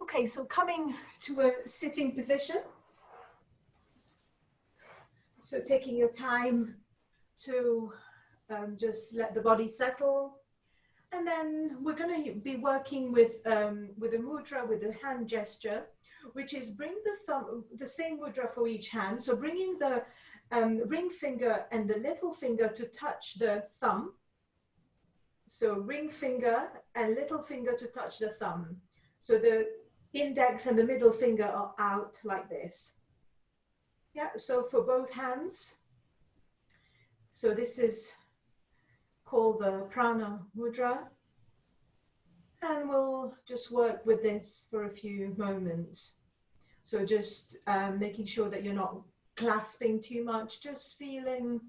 Okay, so coming to a sitting position. So taking your time to just let the body settle. And then we're going to be working with a mudra, with a hand gesture, which is bring the thumb, the same mudra for each hand. So bringing the ring finger and the little finger to touch the thumb. So ring finger and little finger to touch the thumb. So the index and the middle finger are out like this. Yeah, so for both hands. So this is called the prana mudra. And we'll just work with this for a few moments. So just making sure that you're not clasping too much, just feeling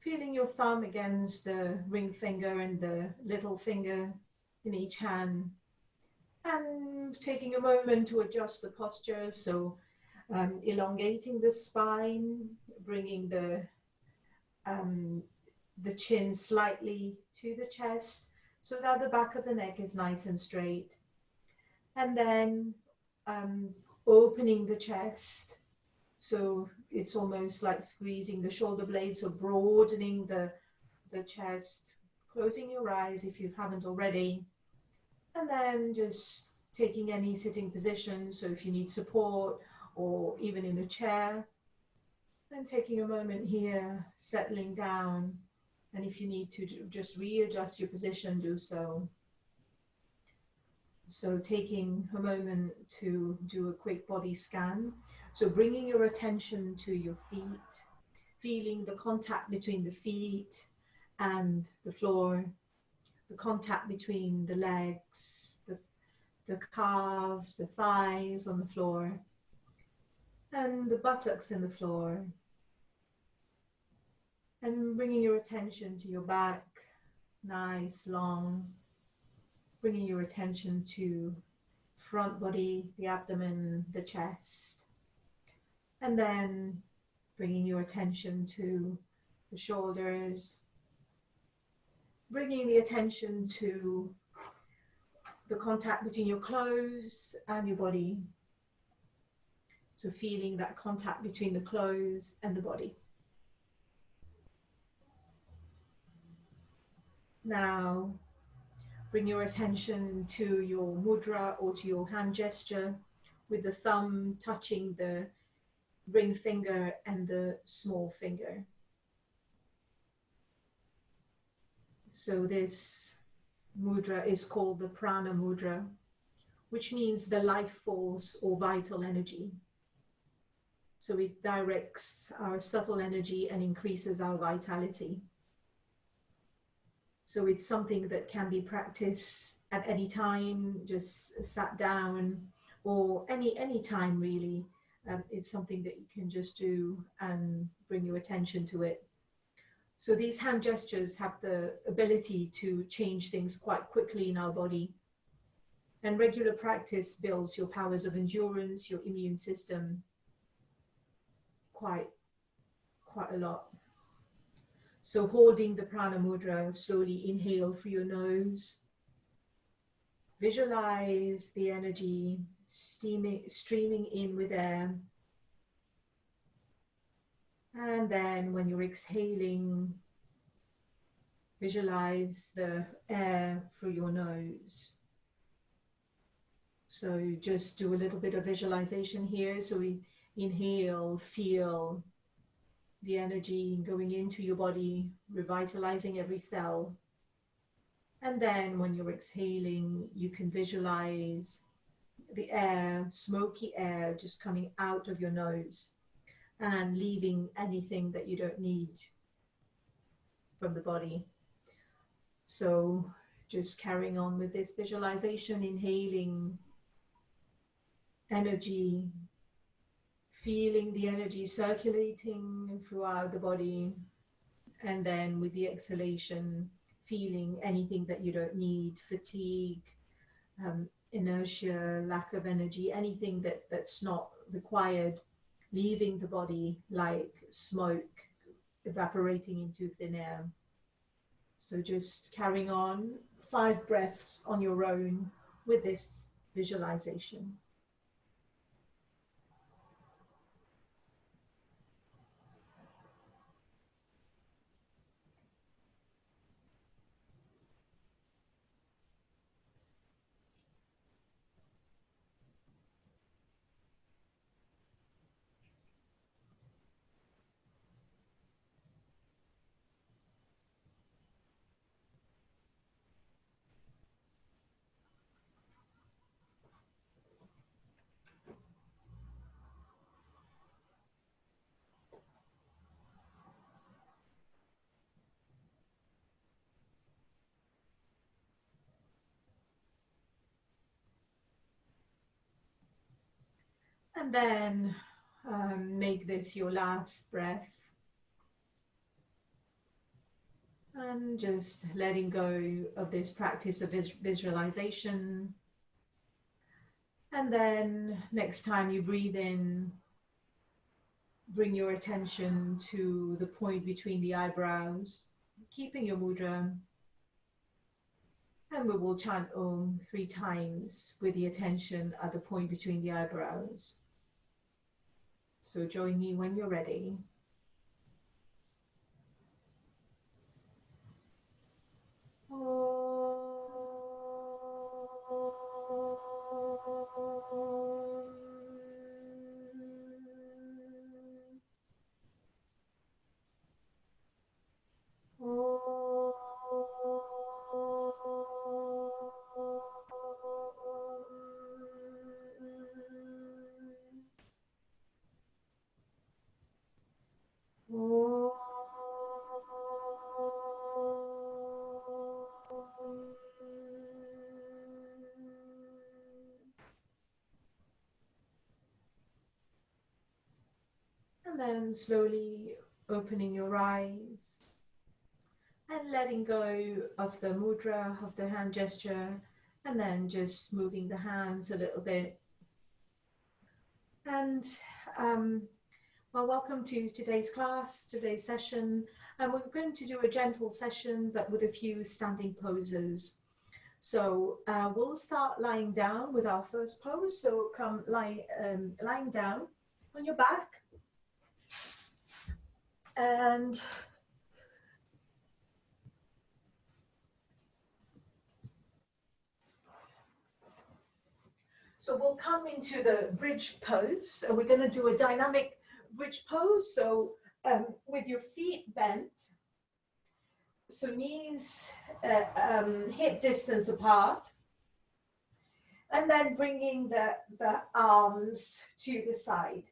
your thumb against the ring finger and the little finger in each hand. And taking a moment to adjust the posture. So elongating the spine, bringing the chin slightly to the chest so that the back of the neck is nice and straight. And then opening the chest. So it's almost like squeezing the shoulder blades, so broadening the chest, closing your eyes if you haven't already. And then just taking any sitting position. So if you need support or even in a chair, and taking a moment here, settling down. And if you need to just readjust your position, do so. So taking a moment to do a quick body scan. So bringing your attention to your feet, feeling the contact between the feet and the floor, the contact between the legs, the calves, the thighs on the floor, and the buttocks in the floor. And bringing your attention to your back, nice, long. Bringing your attention to front body, the abdomen, the chest. And then bringing your attention to the shoulders. Bringing the attention to the contact between your clothes and your body. So feeling that contact between the clothes and the body. Now, bring your attention to your mudra or to your hand gesture with the thumb touching the ring finger and the small finger. So this mudra is called the prana mudra, which means the life force or vital energy. So it directs our subtle energy and increases our vitality. So it's something that can be practiced at any time, just sat down, or any time really. It's something that you can just do and bring your attention to it. So these hand gestures have the ability to change things quite quickly in our body. And regular practice builds your powers of endurance, your immune system, quite a lot. So holding the prana mudra, slowly inhale through your nose. Visualize the energy streaming in with air. And then when you're exhaling, visualize the air through your nose. So just do a little bit of visualization here. So we inhale, feel the energy going into your body, revitalizing every cell. And then when you're exhaling, you can visualize the air, smoky air, just coming out of your nose and leaving anything that you don't need from the body. So just carrying on with this visualization, inhaling energy, feeling the energy circulating throughout the body, and then with the exhalation, feeling anything that you don't need, fatigue, inertia, lack of energy, anything that's not required, leaving the body like smoke evaporating into thin air. So just carrying on 5 breaths on your own with this visualization. And then make this your last breath. And just letting go of this practice of visualization. And then next time you breathe in, bring your attention to the point between the eyebrows, keeping your mudra. And we will chant Om 3 times with the attention at the point between the eyebrows. So join me when you're ready. And then slowly opening your eyes and letting go of the mudra, of the hand gesture, and then just moving the hands a little bit. And well, welcome to today's class, today's session. And we're going to do a gentle session, but with a few standing poses. So we'll start lying down with our first pose. So come lying down on your back. And so we'll come into the bridge pose. And we're going to do a dynamic bridge pose. So with your feet bent, so knees hip distance apart, and then bringing the arms to the side.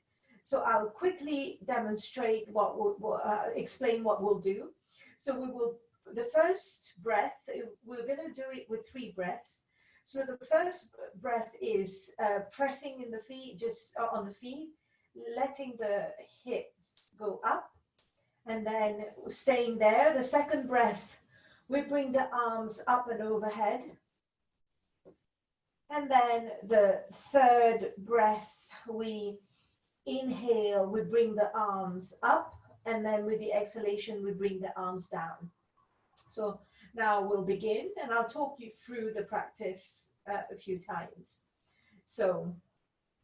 So I'll quickly demonstrate explain what we'll do. So we will, the first breath, we're going to do it with 3 breaths. So the first breath is pressing in the feet, just on the feet, letting the hips go up, and then staying there. The second breath, we bring the arms up and overhead. And then the third breath, we inhale, we bring the arms up, and then with the exhalation, we bring the arms down. So now we'll begin, and I'll talk you through the practice a few times. So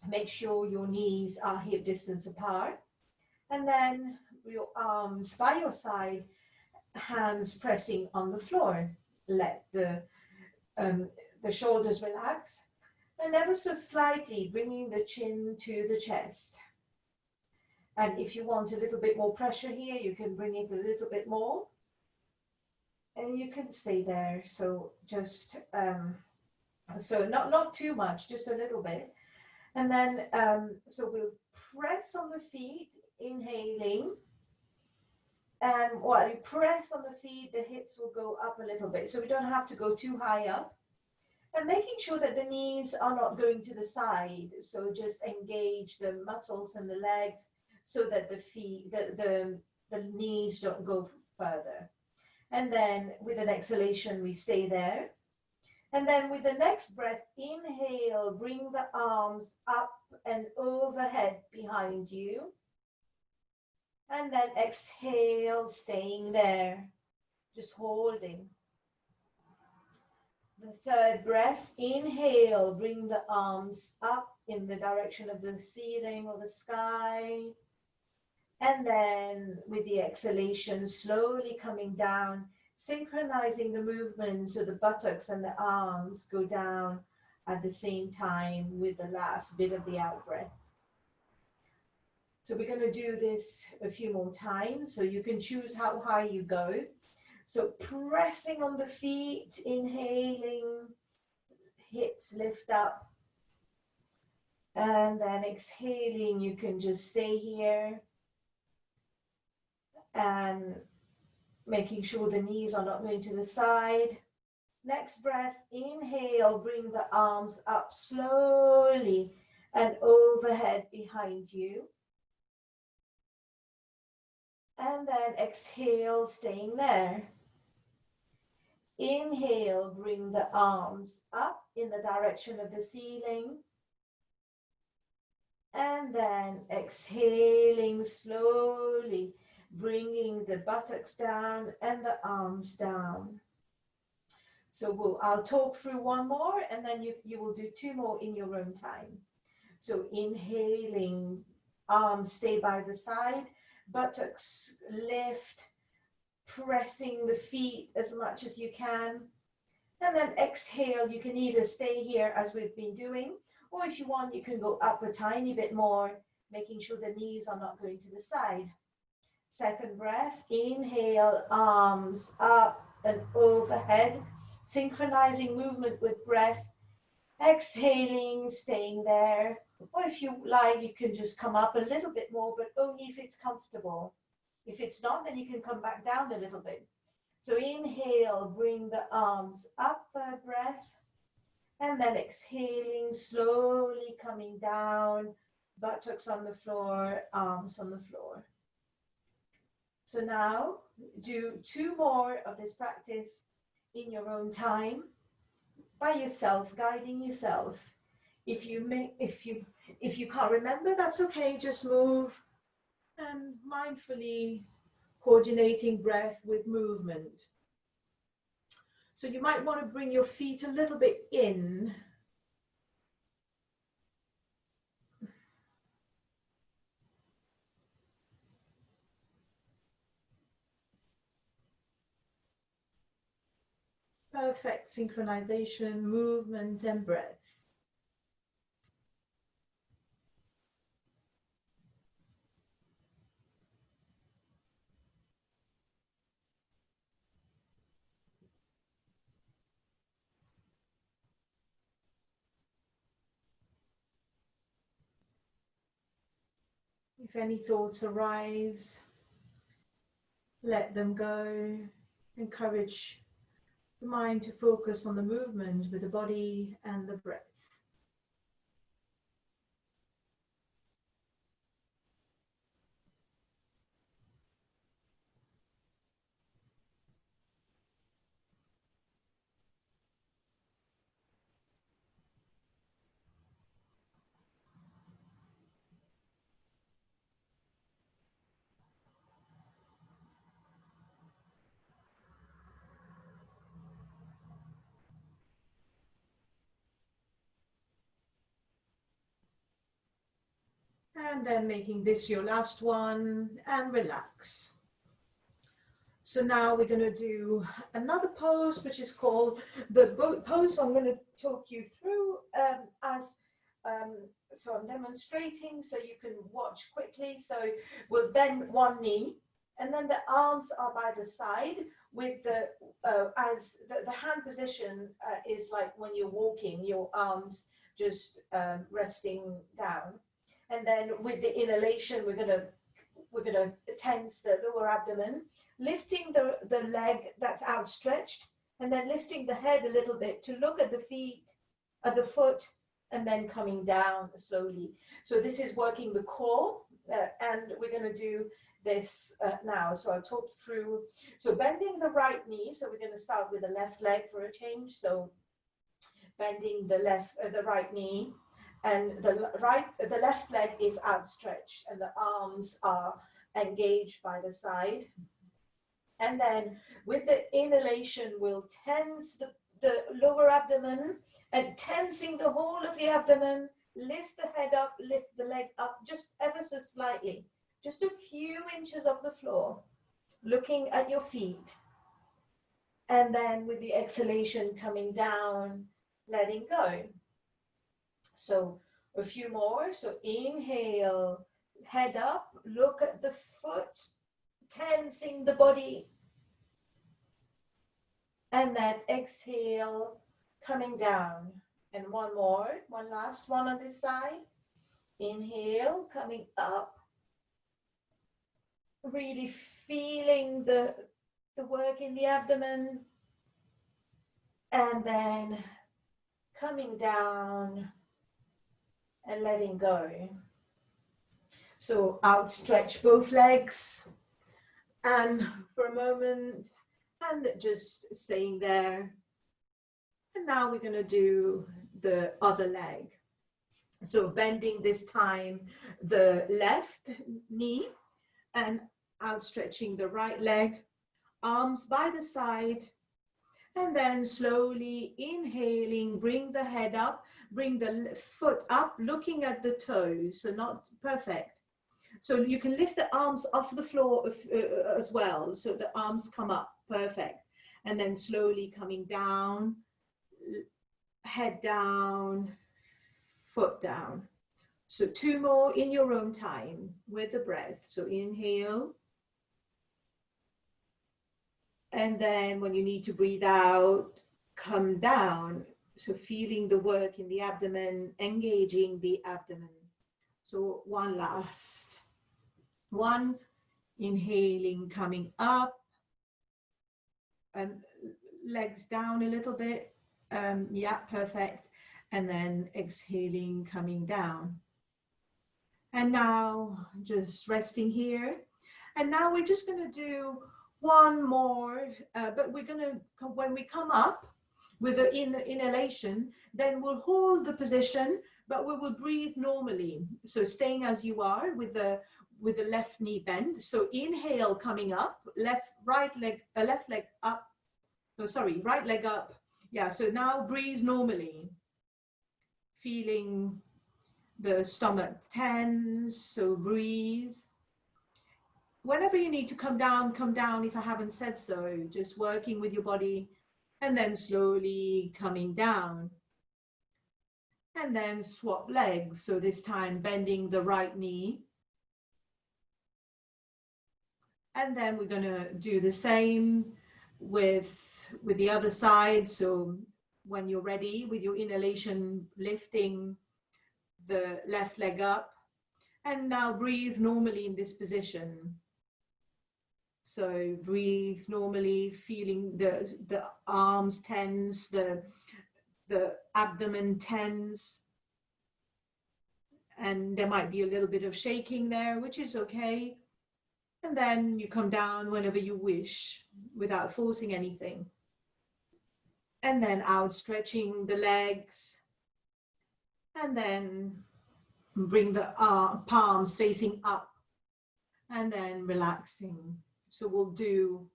make sure your knees are hip distance apart, and then your arms by your side, hands pressing on the floor. Let the shoulders relax, and ever so slightly bringing the chin to the chest. And if you want a little bit more pressure here, you can bring it a little bit more, and you can stay there. So just so not too much, just a little bit. And then so we'll press on the feet, inhaling, and while you press on the feet, the hips will go up a little bit, so we don't have to go too high up. And making sure that the knees are not going to the side, so just engage the muscles and the legs so that the feet, the knees don't go further. And then with an exhalation, we stay there. And then with the next breath, inhale, bring the arms up and overhead behind you. And then exhale, staying there, just holding. The third breath, inhale, bring the arms up in the direction of the ceiling or the sky. And then with the exhalation, slowly coming down, synchronizing the movement so the buttocks and the arms go down at the same time with the last bit of the out breath. So we're going to do this a few more times, so you can choose how high you go. So pressing on the feet, inhaling, hips lift up. And then exhaling, you can just stay here and making sure the knees are not going to the side. Next breath, inhale, bring the arms up slowly and overhead behind you. And then exhale, staying there. Inhale, bring the arms up in the direction of the ceiling. And then exhaling slowly, bringing the buttocks down and the arms down. So I'll talk through one more and then you will do two more in your own time. So inhaling, arms stay by the side, buttocks lift, pressing the feet as much as you can. And then exhale, you can either stay here as we've been doing, or if you want, you can go up a tiny bit more, making sure the knees are not going to the side. Second breath, inhale, arms up and overhead, synchronizing movement with breath. Exhaling, staying there. Or if you like, you can just come up a little bit more, but only if it's comfortable. If it's not, then you can come back down a little bit. So inhale, bring the arms up, third breath. And then exhaling, slowly coming down, buttocks on the floor, arms on the floor. So now do two more of this practice in your own time, by yourself, guiding yourself. If you can't remember, that's okay. Just move and mindfully coordinating breath with movement. So you might want to bring your feet a little bit in. Perfect synchronization, movement and breath. If any thoughts arise, let them go. Encourage the mind to focus on the movement with the body and the breath. And then making this your last one and relax. So now we're going to do another pose, which is called the boat pose. So I'm going to talk you through so I'm demonstrating so you can watch quickly. So we'll bend one knee and then the arms are by the side with the hand position is like when you're walking, your arms just resting down. And then with the inhalation, we're gonna tense the lower abdomen, lifting the leg that's outstretched, and then lifting the head a little bit to look at the feet, at the foot, and then coming down slowly. So this is working the core, and we're gonna do this now. So I'll talk through. So bending the right knee. So we're gonna start with the left leg for a change. So bending the right knee. And the left leg is outstretched and the arms are engaged by the side. And then with the inhalation, we'll tense the lower abdomen and tensing the whole of the abdomen. Lift the head up, lift the leg up just ever so slightly, just a few inches off the floor, looking at your feet. And then with the exhalation coming down, letting go. So a few more. So inhale, head up, look at the foot, tensing the body. And then exhale, coming down. And one more, one last one on this side. Inhale, coming up. Really feeling the work in the abdomen. And then coming down and letting go. So outstretch both legs. And for a moment, and just staying there. And now we're going to do the other leg. So bending this time the left knee and outstretching the right leg, arms by the side, and then slowly inhaling, bring the head up, bring the foot up, looking at the toes, so not perfect. So you can lift the arms off the floor as well, so the arms come up, perfect. And then slowly coming down, head down, foot down. So two more in your own time with the breath. So inhale. And then when you need to breathe out, come down. So feeling the work in the abdomen, engaging the abdomen. So one last. One, inhaling, coming up. And legs down a little bit. Yeah, perfect. And then exhaling, coming down. And now just resting here. And now we're just going to do one more, but we're going to, when we come up with the inhalation, then we'll hold the position, but we will breathe normally. So staying as you are with the left knee bend. So inhale, coming up, right leg up. No, sorry, right leg up. Yeah, so now breathe normally. Feeling the stomach tense, so breathe. Whenever you need to come down if I haven't said so, just working with your body and then slowly coming down. And then swap legs, so this time bending the right knee. And then we're going to do the same with the other side. So when you're ready with your inhalation, lifting the left leg up, and now breathe normally in this position. So breathe normally, feeling the arms tense, the abdomen tense, and there might be a little bit of shaking there, which is okay. And then you come down whenever you wish without forcing anything. And then outstretching the legs. And then bring the palms facing up. And then relaxing. So we'll do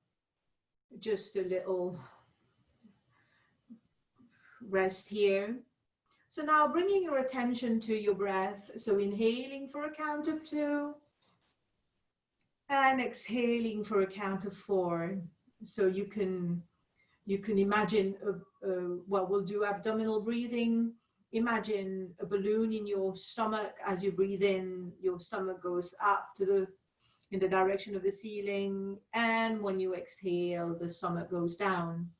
just a little rest here. So now bringing your attention to your breath. So inhaling for a count of 2. And exhaling for a count of 4. So you can imagine, well, we'll do abdominal breathing. Imagine a balloon in your stomach. As you breathe in, your stomach goes up in the direction of the ceiling. And when you exhale, the stomach goes down.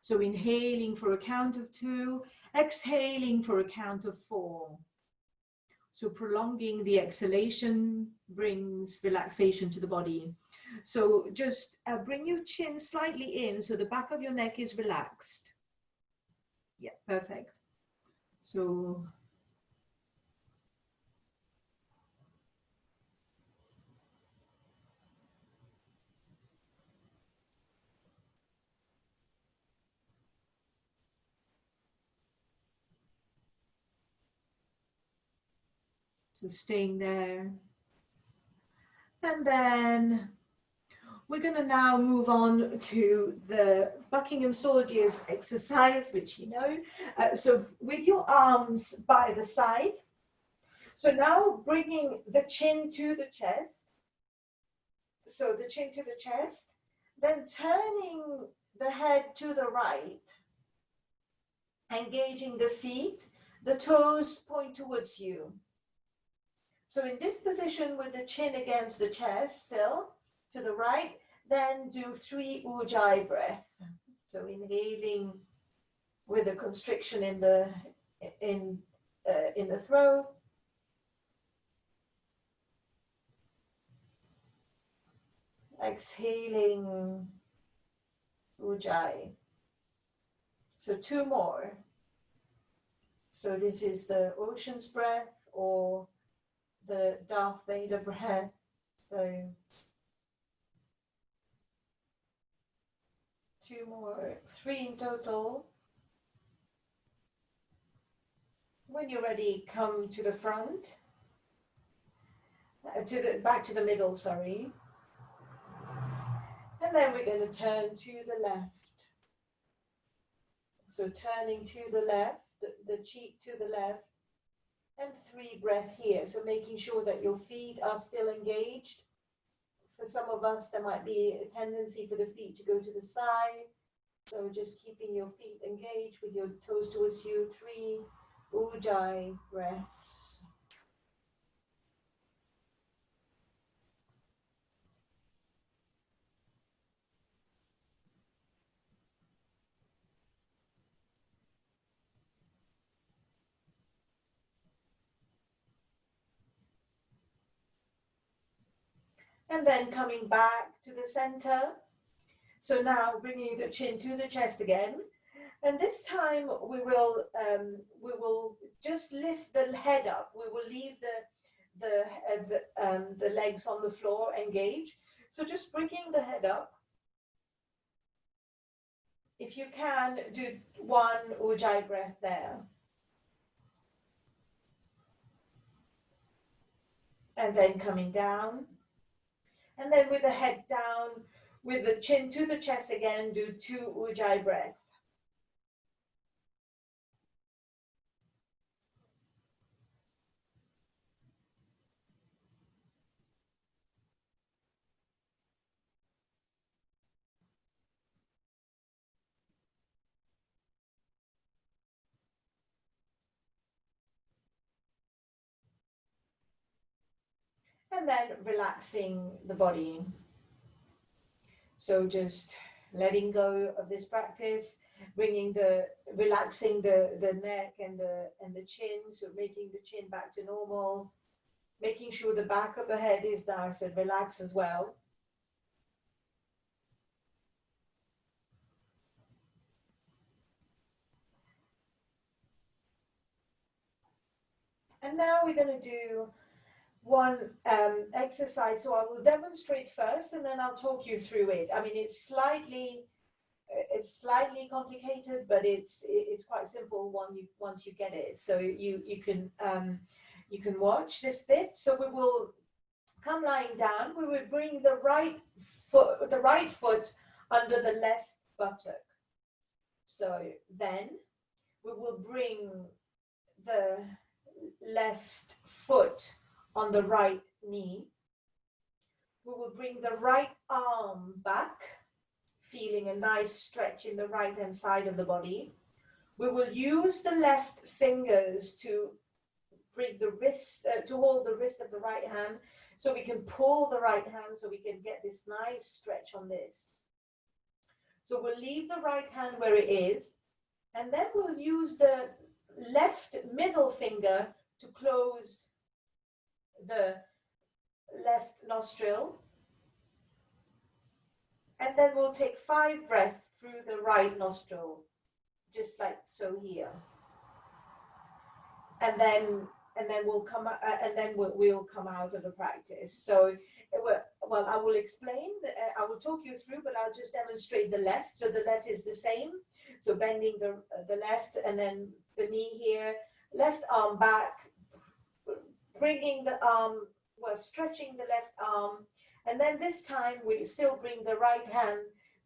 So inhaling for a count of 2, exhaling for a count of 4. So prolonging the exhalation brings relaxation to the body. So just bring your chin slightly in so the back of your neck is relaxed. Yeah, perfect. So staying there. And then we're going to now move on to the Buckingham Soldiers exercise, which you know. So with your arms by the side. So now bringing the chin to the chest. So the chin to the chest, then turning the head to the right, engaging the feet, the toes point towards you. So in this position with the chin against the chest still, to the right, then do 3 Ujjayi breath. So inhaling with a constriction in the throat. Exhaling Ujjayi. So 2 more. So this is the ocean's breath or the Darth Vader breath. So 2 more, 3 in total. When you're ready, come to the front, back to the middle, sorry. And then we're going to turn to the left. So turning to the left, the cheek to the left, and 3 breath here. So making sure that your feet are still engaged. For some of us, there might be a tendency for the feet to go to the side. So just keeping your feet engaged with your toes towards you. 3 Ujjayi breaths. And then coming back to the center. So now bringing the chin to the chest again. And this time we will just lift the head up. We will leave the legs on the floor engaged. So just bringing the head up. If you can, do 1 Ujjayi breath there. And then coming down. And then with the head down, with the chin to the chest again, do 2 Ujjayi breath. And then relaxing the body. So just letting go of this practice, relaxing the neck and the chin, so making the chin back to normal, making sure the back of the head is nice and relaxed as well. And now we're going to do one exercise. So I will demonstrate first and then I'll talk you through it. I mean, it's slightly complicated, but it's quite simple once you get it. So you can watch this bit. So we will come lying down. We will bring the right foot under the left buttock. So then we will bring the left foot on the right knee. We will bring the right arm back, feeling a nice stretch in the right hand side of the body. We will use the left fingers to bring the wrist, to hold the wrist of the right hand, so we can pull the right hand so we can get this nice stretch on this. So we'll leave the right hand where it is, and then we'll use the left middle finger to close the left nostril. And then we'll take 5 breaths through the right nostril, just like so here. And then we'll come we'll come out of the practice. So, well, I will explain. I will talk you through, but I'll just demonstrate the left. So the left is the same. So bending the left, and then the knee here, left arm back, bringing the arm, well, stretching the left arm, And then this time we still bring the right hand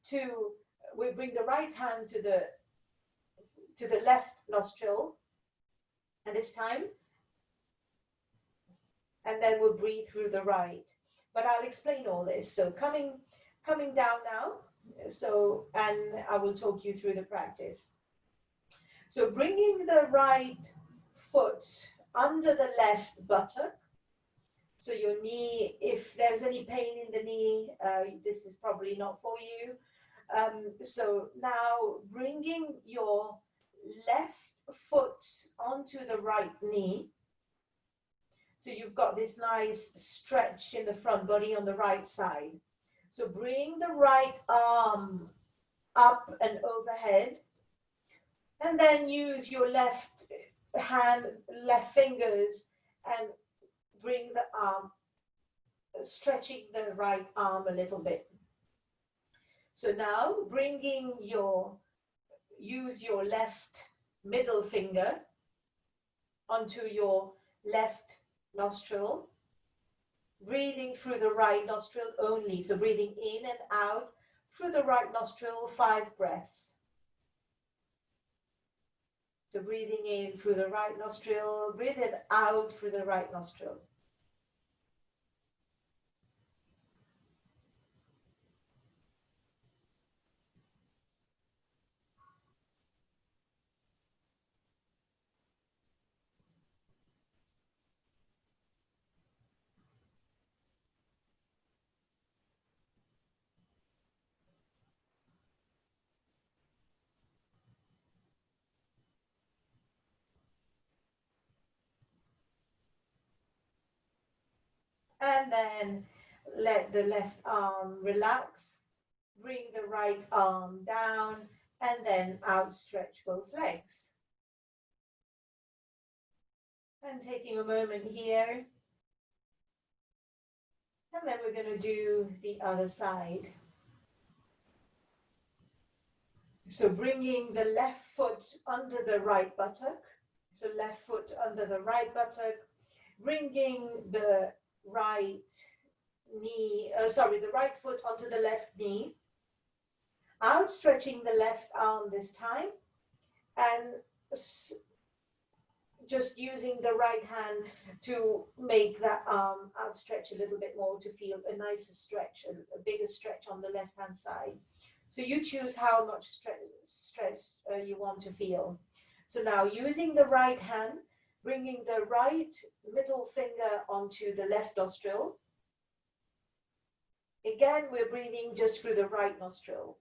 to, we bring the right hand to the left nostril, and this time, and then we'll breathe through the right. But I'll explain all this. So coming down now. So, and I will talk you through the practice. So bringing the right foot under the left buttock. So your knee, if there's any pain in the knee, this is probably not for you. So now bringing your left foot onto the right knee. So you've got this nice stretch in the front body on the right side. So bring the right arm up and overhead, and then use your left hand, left fingers, and bring the arm, stretching the right arm a little bit. So now use your left middle finger onto your left nostril, breathing through the right nostril only. So breathing in and out through the right nostril, 5 breaths. So breathing in through the right nostril, breathe it out through the right nostril. And then let the left arm relax. Bring the right arm down and then outstretch both legs. And taking a moment here. And then we're going to do the other side. So bringing the left foot under the right buttock. So left foot under the right buttock. Bringing the right knee, the right foot onto the left knee. Outstretching the left arm this time. And just using the right hand to make that arm outstretch a little bit more to feel a nicer stretch, a bigger stretch on the left hand side. So you choose how much stress you want to feel. So now using the right hand, bringing the right middle finger onto the left nostril. Again, we're breathing just through the right nostril.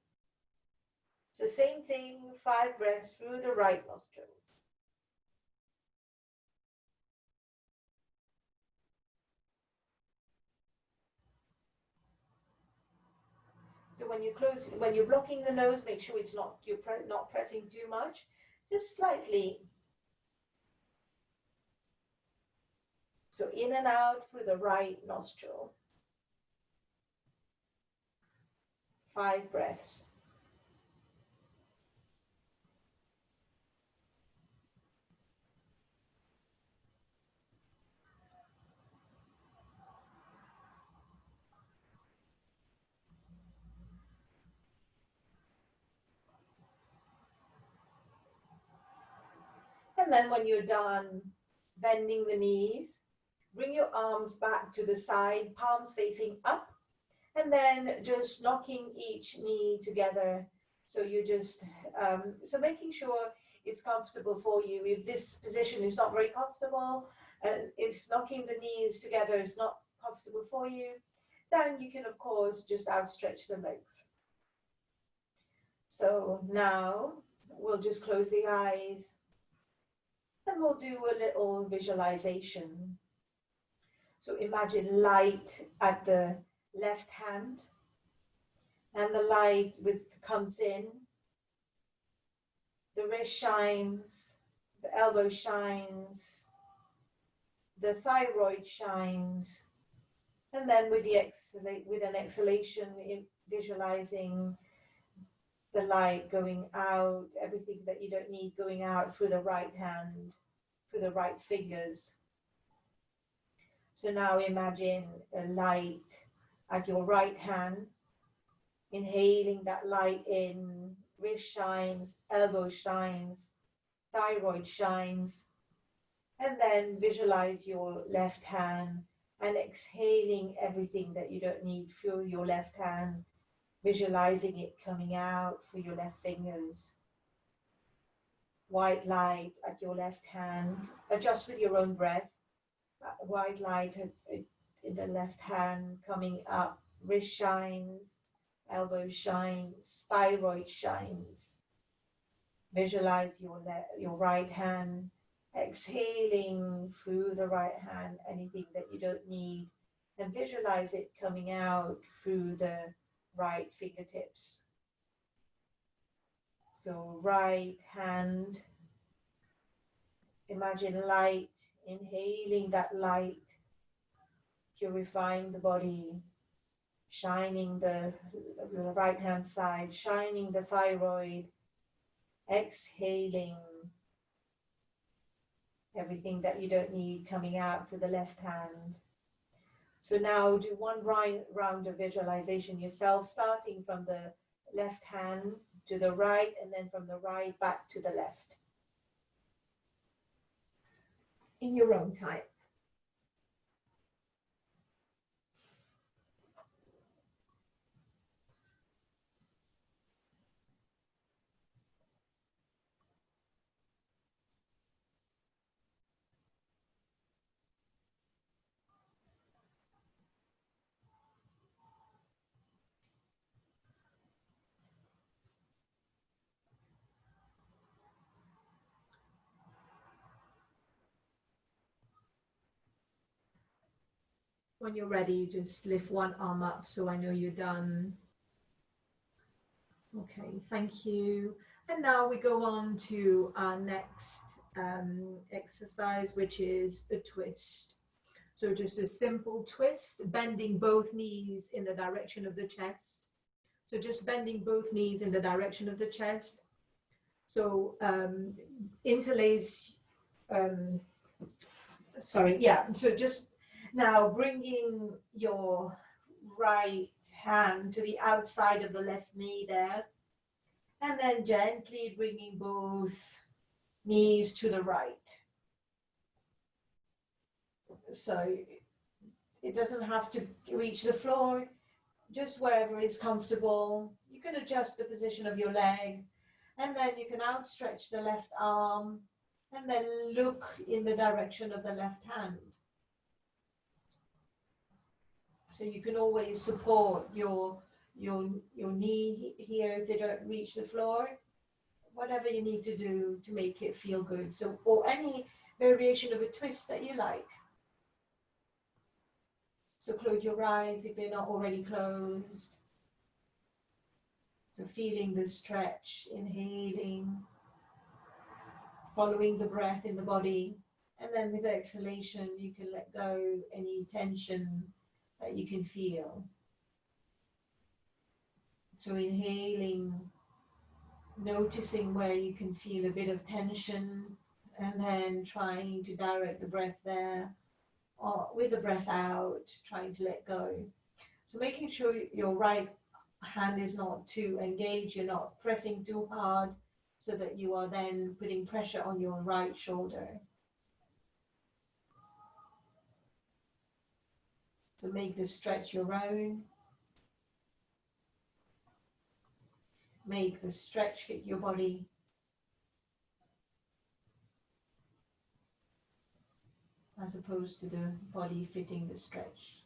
So same thing, 5 breaths through the right nostril. So when you're blocking the nose, make sure it's not, you're not pressing too much, just slightly. So in and out through the right nostril. 5 breaths. And then when you're done bending the knees, bring your arms back to the side, palms facing up, and then just knocking each knee together. So you just, so making sure it's comfortable for you. If this position is not very comfortable, and if knocking the knees together is not comfortable for you, then you can, of course, just outstretch the legs. So now we'll just close the eyes. And we'll do a little visualization. So imagine light at the left hand, and the light comes in, the wrist shines, the elbow shines, the thyroid shines, and then with an exhalation, visualizing the light going out, everything that you don't need going out through the right hand, through the right fingers. So now imagine a light at your right hand, inhaling that light in, wrist shines, elbow shines, thyroid shines, and then visualize your left hand and exhaling everything that you don't need through your left hand, visualizing it coming out through your left fingers. White light at your left hand, adjust with your own breath. White light in the left hand coming up, wrist shines, elbow shines, thyroid shines. Visualize your right hand, exhaling through the right hand anything that you don't need, and visualize it coming out through the right fingertips. So right hand, imagine light, inhaling that light, purifying the body, shining the right hand side, shining the thyroid, exhaling everything that you don't need coming out through the left hand. So now do one round of visualization yourself, starting from the left hand to the right, and then from the right back to the left, in your own time. When you're ready, just lift one arm up so I know you're done. Okay, thank you. And now we go on to our next exercise, which is a twist. So just a simple twist, bending both knees in the direction of the chest. So just bending both knees in the direction of the chest. So interlace, so just now bringing your right hand to the outside of the left knee there, and then gently bringing both knees to the right. So it doesn't have to reach the floor, just wherever it's comfortable. You can adjust the position of your leg, and then you can outstretch the left arm and then look in the direction of the left hand. So you can always support your knee here if they don't reach the floor, whatever you need to do to make it feel good. So, or any variation of a twist that you like. So close your eyes if they're not already closed. So feeling the stretch, inhaling, following the breath in the body. And then with exhalation, you can let go any tension that you can feel. So inhaling, noticing where you can feel a bit of tension, and then trying to direct the breath there, or with the breath out, trying to let go. So making sure your right hand is not too engaged, you're not pressing too hard, so that you are then putting pressure on your right shoulder. So make the stretch your own. Make the stretch fit your body. As opposed to the body fitting the stretch.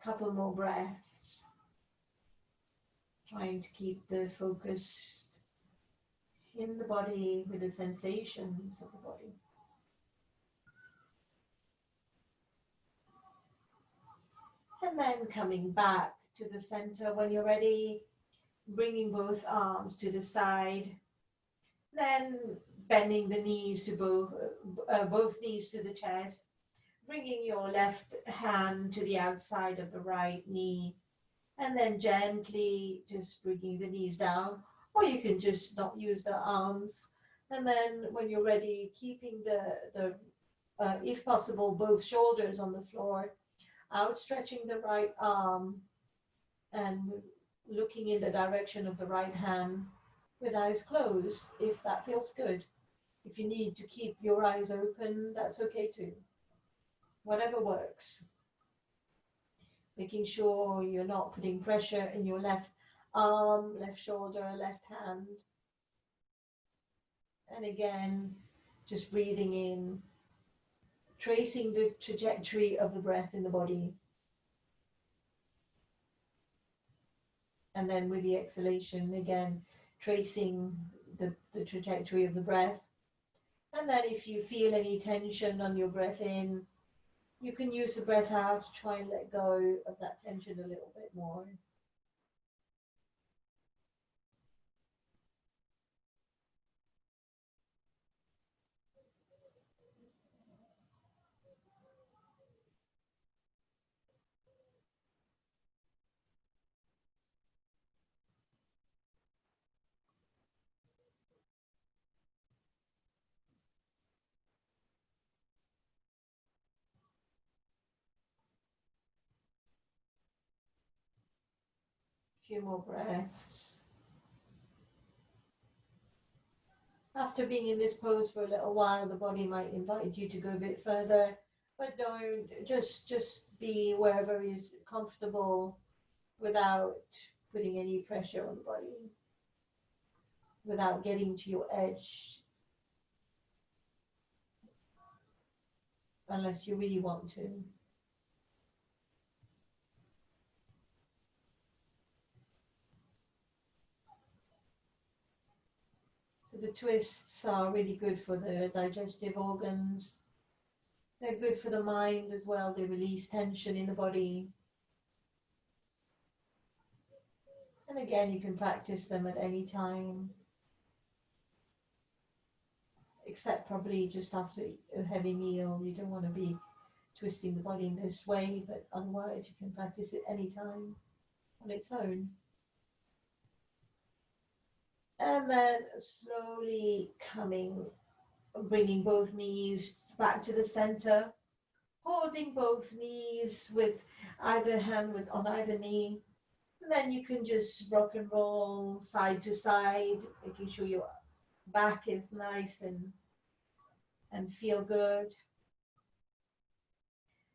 Couple more breaths. Trying to keep the focus in the body with the sensations of the body. And then coming back to the center when you're ready, bringing both arms to the side, then bending the knees to both knees to the chest, bringing your left hand to the outside of the right knee, And then gently just bringing the knees down, or you can just not use the arms. And then when you're ready, keeping if possible, both shoulders on the floor, outstretching the right arm and looking in the direction of the right hand with eyes closed, if that feels good. If you need to keep your eyes open, that's okay too. Whatever works. Making sure you're not putting pressure in your left arm, left shoulder, left hand. And again, just breathing in, tracing the trajectory of the breath in the body. And then with the exhalation, again, tracing the trajectory of the breath. And then if you feel any tension on your breath in, you can use the breath out to try and let go of that tension a little bit more. A few more breaths. After being in this pose for a little while, the body might invite you to go a bit further, but don't, just be wherever is comfortable without putting any pressure on the body, without getting to your edge, unless you really want to. So the twists are really good for the digestive organs. They're good for the mind as well. They release tension in the body. And again, you can practice them at any time, except probably just after a heavy meal. You don't want to be twisting the body in this way, but otherwise you can practice it anytime on its own. And then slowly bringing both knees back to the center, holding both knees with either hand on either knee. And then you can just rock and roll side to side, making sure your back is nice and feel good.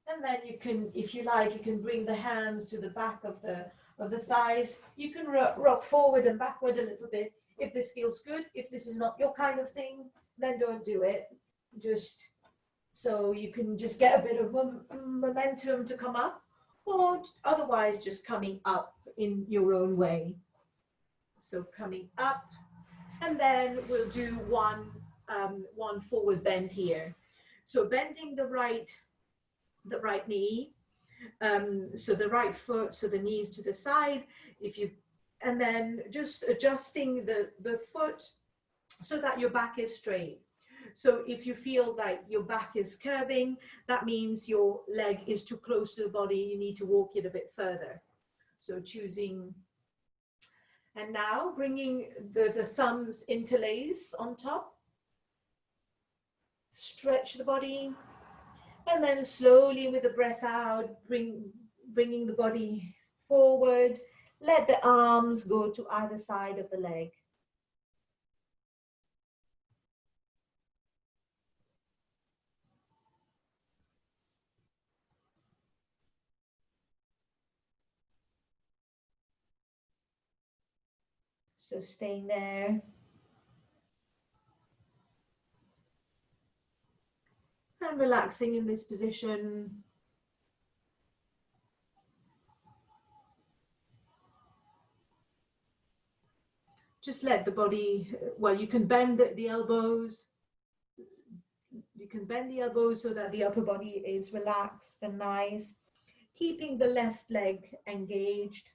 And then you can, if you like, you can bring the hands to the back of the thighs. You can rock forward and backward a little bit if this feels good. If this is not your kind of thing, then don't do it. Just so you can just get a bit of momentum to come up, or otherwise just coming up in your own way. So coming up, and then we'll do one forward bend here. So bending the right knee, so the right foot, so the knees to the side, and then just adjusting the foot so that your back is straight. So if you feel like your back is curving, that means your leg is too close to the body. You need to walk it a bit further. So choosing, and now bringing the thumbs interlace on top. Stretch the body, and then slowly with the breath out, bringing the body forward. Let the arms go to either side of the leg. So staying there. And relaxing in this position. Just let the body, well, you can bend the elbows. You can bend the elbows so that the upper body is relaxed and nice. Keeping the left leg engaged.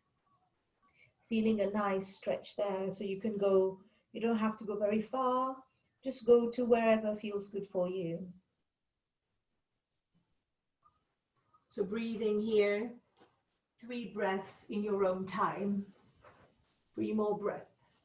Feeling a nice stretch there. So you can go, you don't have to go very far. Just go to wherever feels good for you. So breathing here 3 breaths in your own time. 3 more breaths.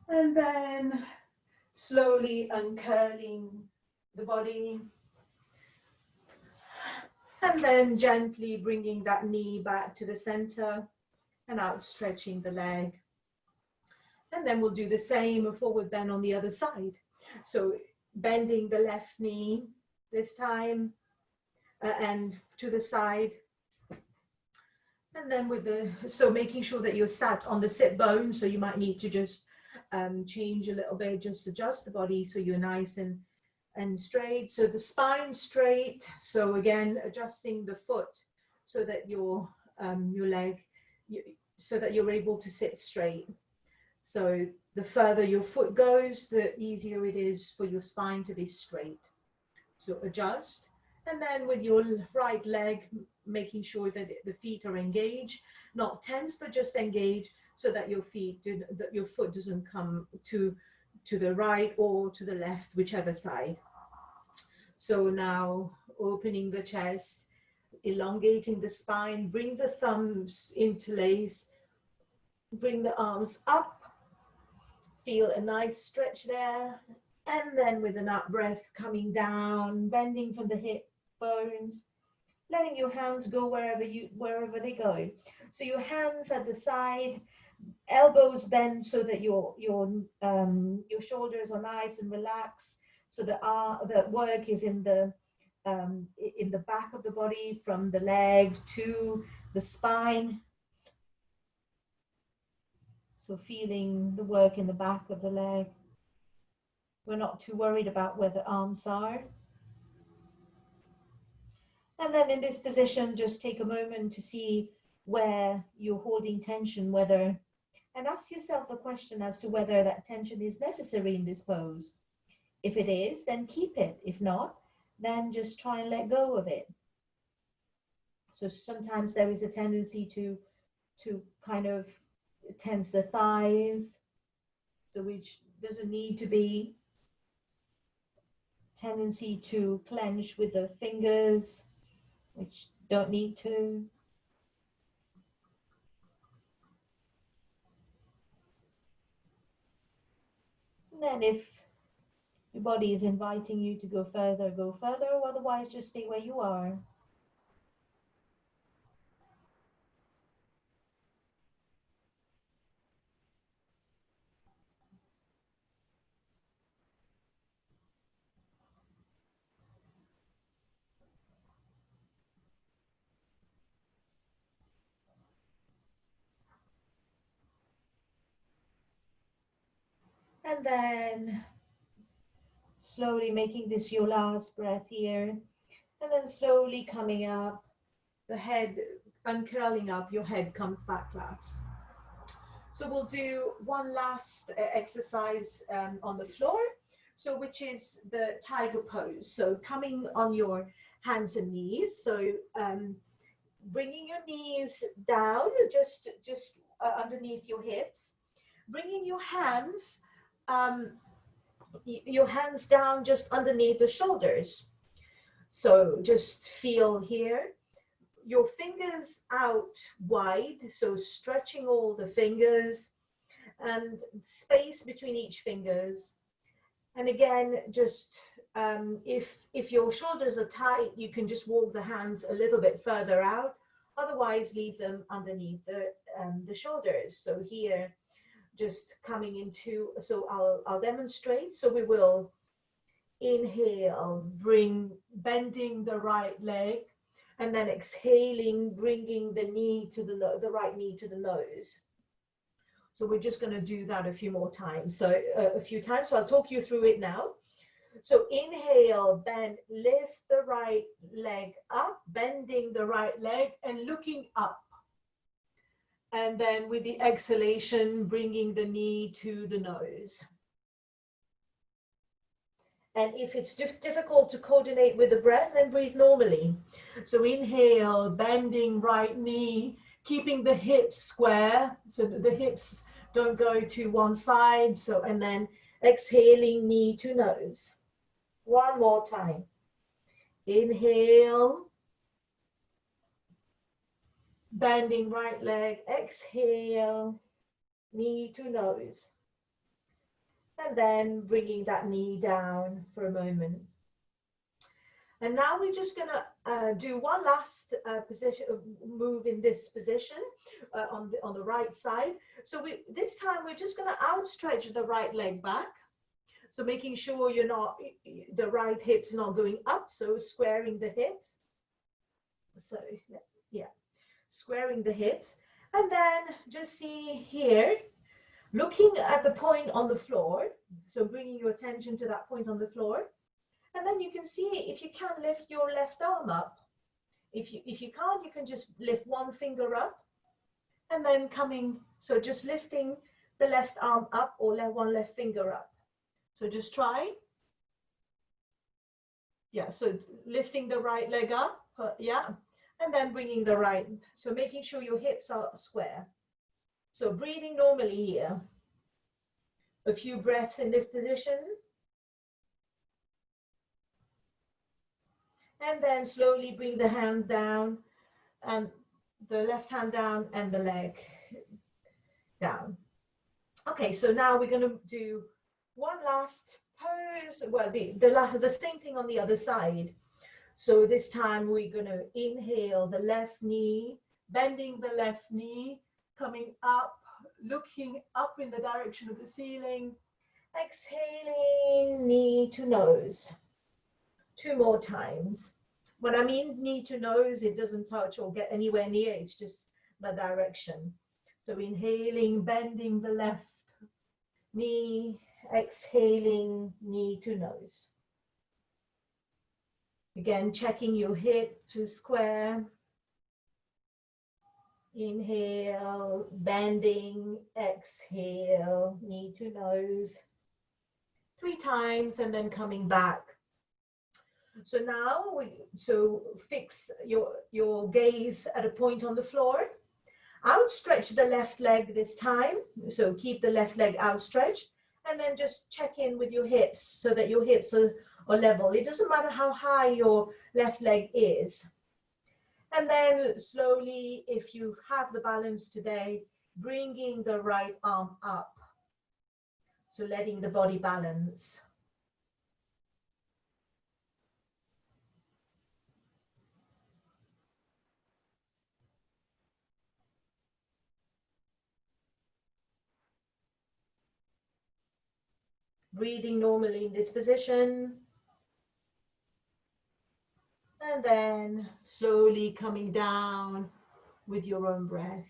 And then slowly uncurling the body. And then gently bringing that knee back to the center and outstretching the leg. And then we'll do the same, a forward bend on the other side. So bending the left knee this time and to the side. And then so making sure that you're sat on the sit bone. So you might need to just change a little bit, just adjust the body so you're nice and straight. So the spine straight. So again, adjusting the foot so that your leg, so that you're able to sit straight. So the further your foot goes, the easier it is for your spine to be straight. So adjust. And then with your right leg, making sure that the feet are engaged, not tense, but just engaged, so that your foot doesn't come to the right or to the left, whichever side. So now opening the chest, elongating the spine, bring the thumbs interlace, bring the arms up, feel a nice stretch there, and then with an out breath coming down, bending from the hip bones, letting your hands go wherever they go. So your hands at the side, elbows bend so that your shoulders are nice and relaxed. So the work is in the back of the body, from the legs to the spine. So feeling the work in the back of the leg. We're not too worried about where the arms are. And then in this position, just take a moment to see where you're holding tension, and ask yourself the question as to whether that tension is necessary in this pose. If it is, then keep it. If not, then just try and let go of it. So sometimes there is a tendency to kind of tense the thighs, so which doesn't need to be. Tendency to clench with the fingers, which don't need to. And then if your body is inviting you to go further, or otherwise just stay where you are. And then slowly making this your last breath here. And then slowly coming up, the head, uncurling up, your head comes back last. So we'll do one last exercise on the floor, so which is the tiger pose. So coming on your hands and knees. So bringing your knees down, just underneath your hips. Bringing your hands down just underneath the shoulders. So just feel here, your fingers out wide, so stretching all the fingers and space between each fingers. And again, just if your shoulders are tight, you can just walk the hands a little bit further out. Otherwise, leave them underneath the shoulders. So here, just coming into, so I'll demonstrate. So we will inhale, bending the right leg, and then exhaling, bringing the right knee to the nose. So we're just going to do that a few more times. So a few times. So I'll talk you through it now. So inhale, bend, lift the right leg up, bending the right leg and looking up. And then with the exhalation, bringing the knee to the nose. And if it's difficult to coordinate with the breath, then breathe normally. So inhale, bending right knee, keeping the hips square so that the hips don't go to one side. So, and then exhaling, knee to nose. One more time. Inhale, bending right leg, exhale, knee to nose. And then bringing that knee down for a moment. And now we're just going to do one last position, move in this position on the right side. So this time we're just going to outstretch the right leg back. So making sure you're not, the right hip's not going up. So squaring the hips. So yeah, squaring the hips. And then just see here, looking at the point on the floor. So bringing your attention to that point on the floor. And then you can see if you can lift your left arm up. If you can't, you can just lift one finger up and then coming, so just lifting the left arm up or one left finger up. So just try. Yeah, so lifting the right leg up, yeah, and then bringing the right, so making sure your hips are square. So breathing normally here. A few breaths in this position. And then slowly bring the hand down and the left hand down and the leg down. Okay, so now we're going to do one last pose. Well, the same thing on the other side. So this time we're going to inhale the left knee, bending the left knee, coming up, looking up in the direction of the ceiling, exhaling, knee to nose. 2 more times. When I mean knee to nose, it doesn't touch or get anywhere near, it's just the direction. So inhaling, bending the left knee, exhaling, knee to nose. Again, checking your hip to square. Inhale, bending, exhale, knee to nose. 3 times and then coming back. So now, fix your gaze at a point on the floor. Outstretch the left leg this time. So keep the left leg outstretched and then just check in with your hips so that your hips are level. It doesn't matter how high your left leg is. And then slowly, if you have the balance today, bringing the right arm up. So letting the body balance. Breathing normally in this position. And then slowly coming down with your own breath.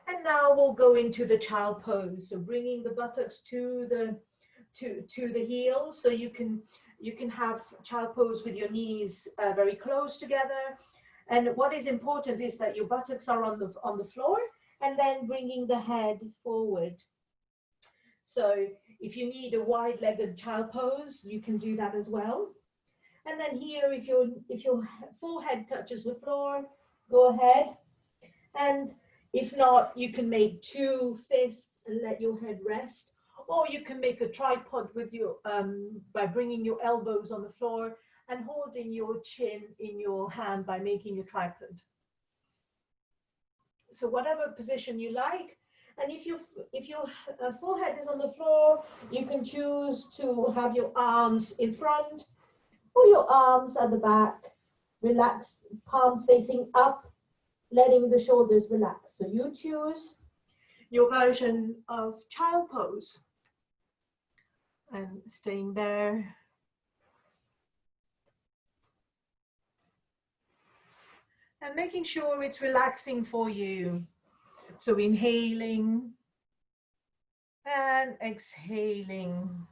And now we'll go into the child pose. So bringing the buttocks to the heels. So you can have child pose with your knees very close together. And what is important is that your buttocks are on the floor and then bringing the head forward. So if you need a wide-legged child pose, you can do that as well. And then here, if your forehead touches the floor, go ahead. And if not, you can make 2 fists and let your head rest. Or you can make a tripod with your by bringing your elbows on the floor and holding your chin in your hand by making a tripod. So whatever position you like. And if your forehead is on the floor, you can choose to have your arms in front or your arms at the back. Relax, palms facing up, letting the shoulders relax. So you choose your version of child pose. And staying there. And making sure it's relaxing for you. So inhaling and exhaling.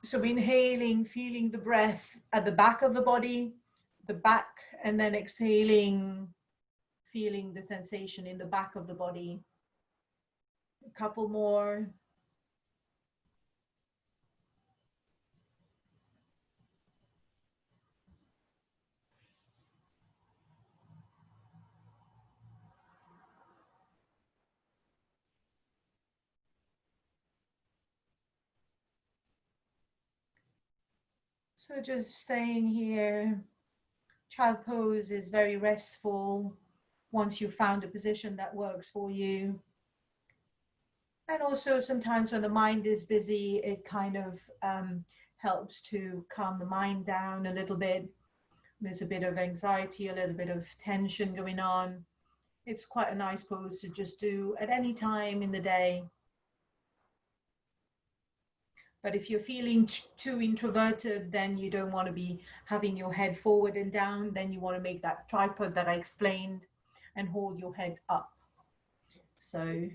So inhaling, feeling the breath at the back of the body, the back, and then exhaling, feeling the sensation in the back of the body. A couple more. So just staying here. Child pose is very restful once you've found a position that works for you. And also sometimes when the mind is busy, it kind of helps to calm the mind down a little bit. There's a bit of anxiety, a little bit of tension going on. It's quite a nice pose to just do at any time in the day. But if you're feeling too introverted, then you don't want to be having your head forward and down. Then you want to make that tripod that I explained and hold your head up. So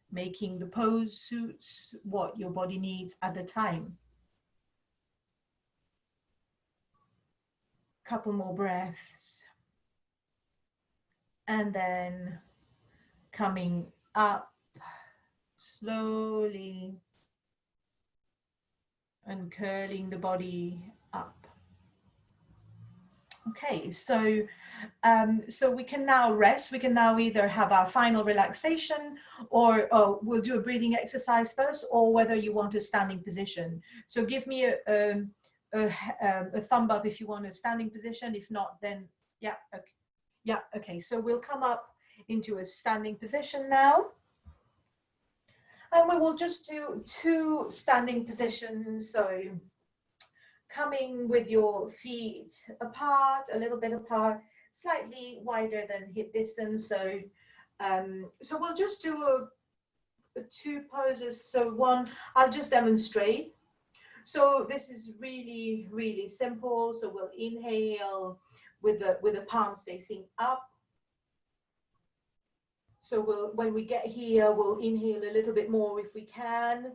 making the pose suits what your body needs at the time. Couple more breaths. And then coming up slowly and curling the body up. Okay, so we can now rest. We can now either have our final relaxation, or we'll do a breathing exercise first, or whether you want a standing position. So give me a thumb up if you want a standing position. If not, then yeah, okay. Yeah, okay. So we'll come up into a standing position now. And we will just do 2 standing positions. So coming with your feet apart, a little bit apart, slightly wider than hip distance. So we'll just do 2 poses. So one, I'll just demonstrate. So this is really, really simple. So we'll inhale with the palms facing up. So when we get here, we'll inhale a little bit more if we can.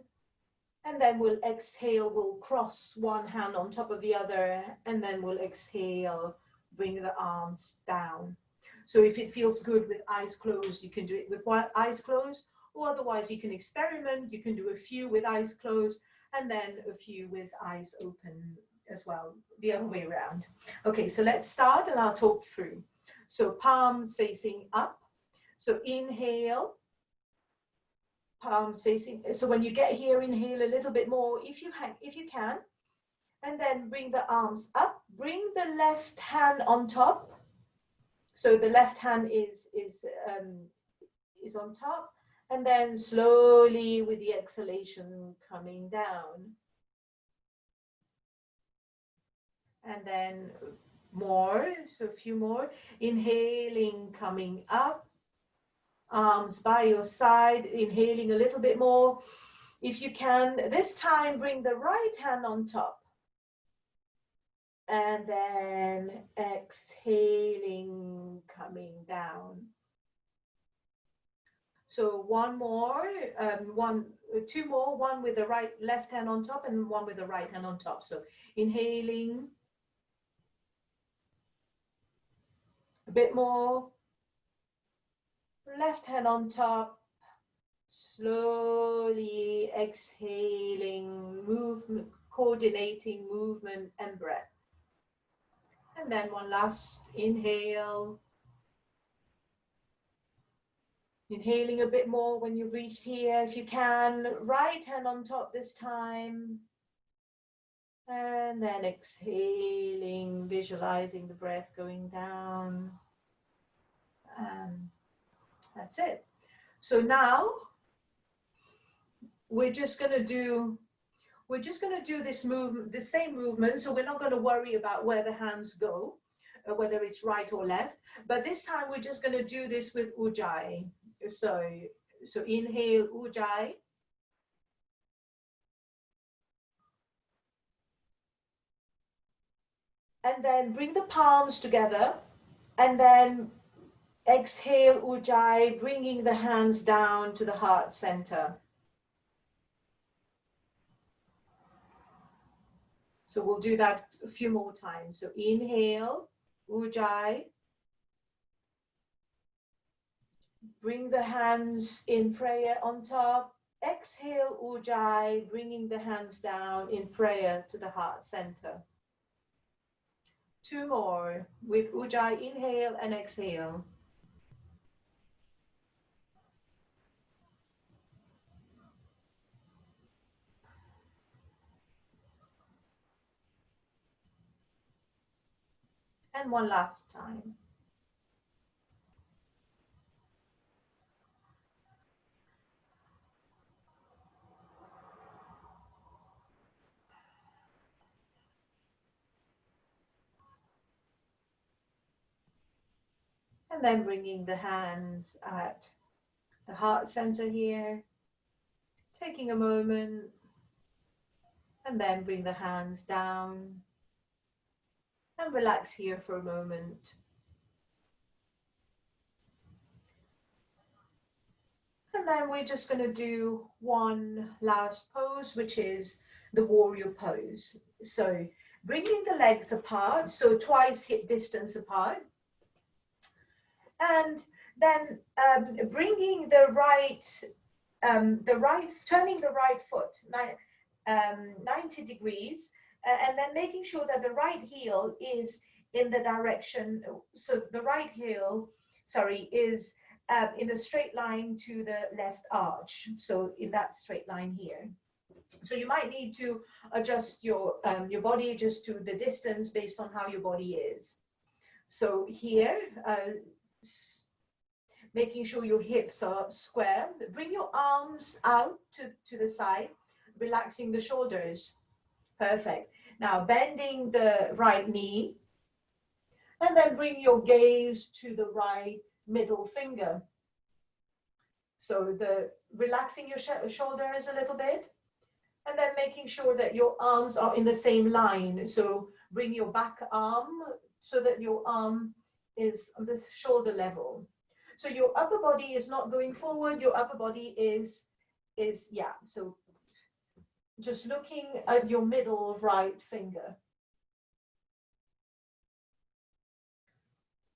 And then we'll exhale, we'll cross one hand on top of the other, and then we'll exhale, bring the arms down. So if it feels good with eyes closed, you can do it with eyes closed, or otherwise you can experiment. You can do a few with eyes closed, and then a few with eyes open as well, the other way around. Okay, so let's start and I'll talk through. So palms facing up. So inhale, palms facing. So when you get here, inhale a little bit more if you can, and then bring the arms up. Bring the left hand on top. So the left hand is on top, and then slowly with the exhalation coming down, and then more. So a few more. Inhaling, coming up. Arms by your side, inhaling a little bit more. If you can, this time bring the right hand on top. And then exhaling, coming down. So one more, 2 more, one with the left hand on top and one with the right hand on top. So inhaling, a bit more. Left hand on top, slowly exhaling, movement, coordinating movement and breath. And then one last inhale. Inhaling a bit more when you've reached here, if you can. Right hand on top this time. And then exhaling, visualizing the breath going down. And that's it. So now we're just going to do this movement, the same movement. So we're not going to worry about where the hands go, whether it's right or left. But this time we're just going to do this with Ujjayi. So inhale Ujjayi. And then bring the palms together. And then exhale Ujjayi, bringing the hands down to the heart center. So we'll do that a few more times. So inhale, Ujjayi. Bring the hands in prayer on top. Exhale, Ujjayi, bringing the hands down in prayer to the heart center. 2 more with Ujjayi, inhale and exhale. And one last time. And then bringing the hands at the heart center here, taking a moment, and then bring the hands down and relax here for a moment. And then we're just going to do one last pose, which is the warrior pose. So bringing the legs apart, so twice hip distance apart. And then bringing turning the right foot 90 degrees, and then making sure that the right heel is in the direction, so the right heel, sorry, is in a straight line to the left arch, so in that straight line here. So you might need to adjust your body just to the distance based on how your body is. So here, making sure your hips are square. Bring your arms out to the side, relaxing the shoulders. Perfect. Now bending the right knee, and then bring your gaze to the right middle finger. So relaxing your shoulders a little bit, and then making sure that your arms are in the same line. So bring your back arm so that your arm is on the shoulder level. So your upper body is not going forward, your upper body is yeah. So just looking at your middle right finger.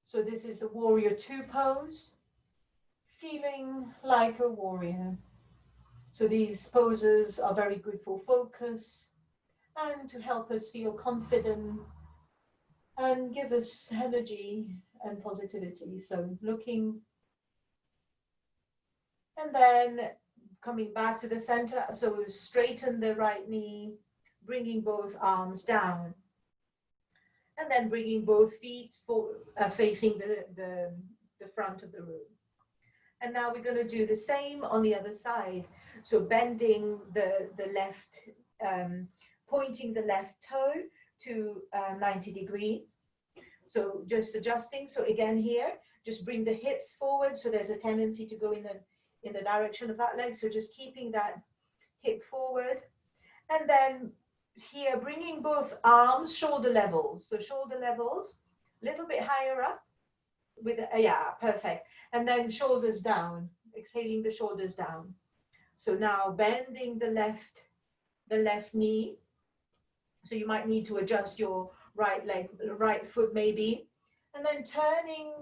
So this is the warrior two pose, feeling like a warrior. So these poses are very good for focus and to help us feel confident and give us energy and positivity. So looking, and then coming back to the center. So straighten the right knee, bringing both arms down, and then bringing both feet facing the front of the room. And now we're going to do the same on the other side. So bending the left, pointing the left toe to 90 degree. So just adjusting. So again here, just bring the hips forward. So there's a tendency to go in the direction of that leg. So just keeping that hip forward. And then here, bringing both arms shoulder level. So shoulder levels, a little bit higher up. With yeah, perfect. And then shoulders down, exhaling the shoulders down. So now bending the left knee. So you might need to adjust your right leg, right foot maybe. And then turning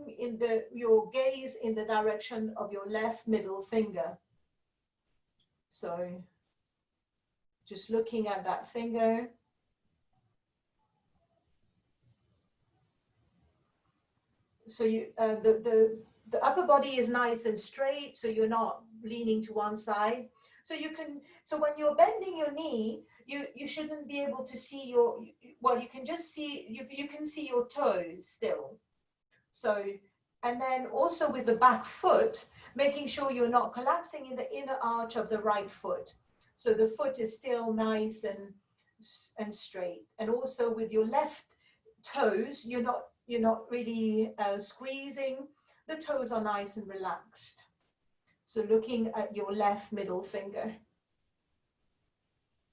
your gaze in the direction of your left middle finger. So just looking at that finger. So you, the upper body is nice and straight, so you're not leaning to one side. So you can, so when you're bending your knee, you shouldn't be able to see well, you can just see, you can see your toes still. So, and then also with the back foot, making sure you're not collapsing in the inner arch of the right foot. So the foot is still nice and straight. And also with your left toes, you're not really squeezing. The toes are nice and relaxed. So looking at your left middle finger.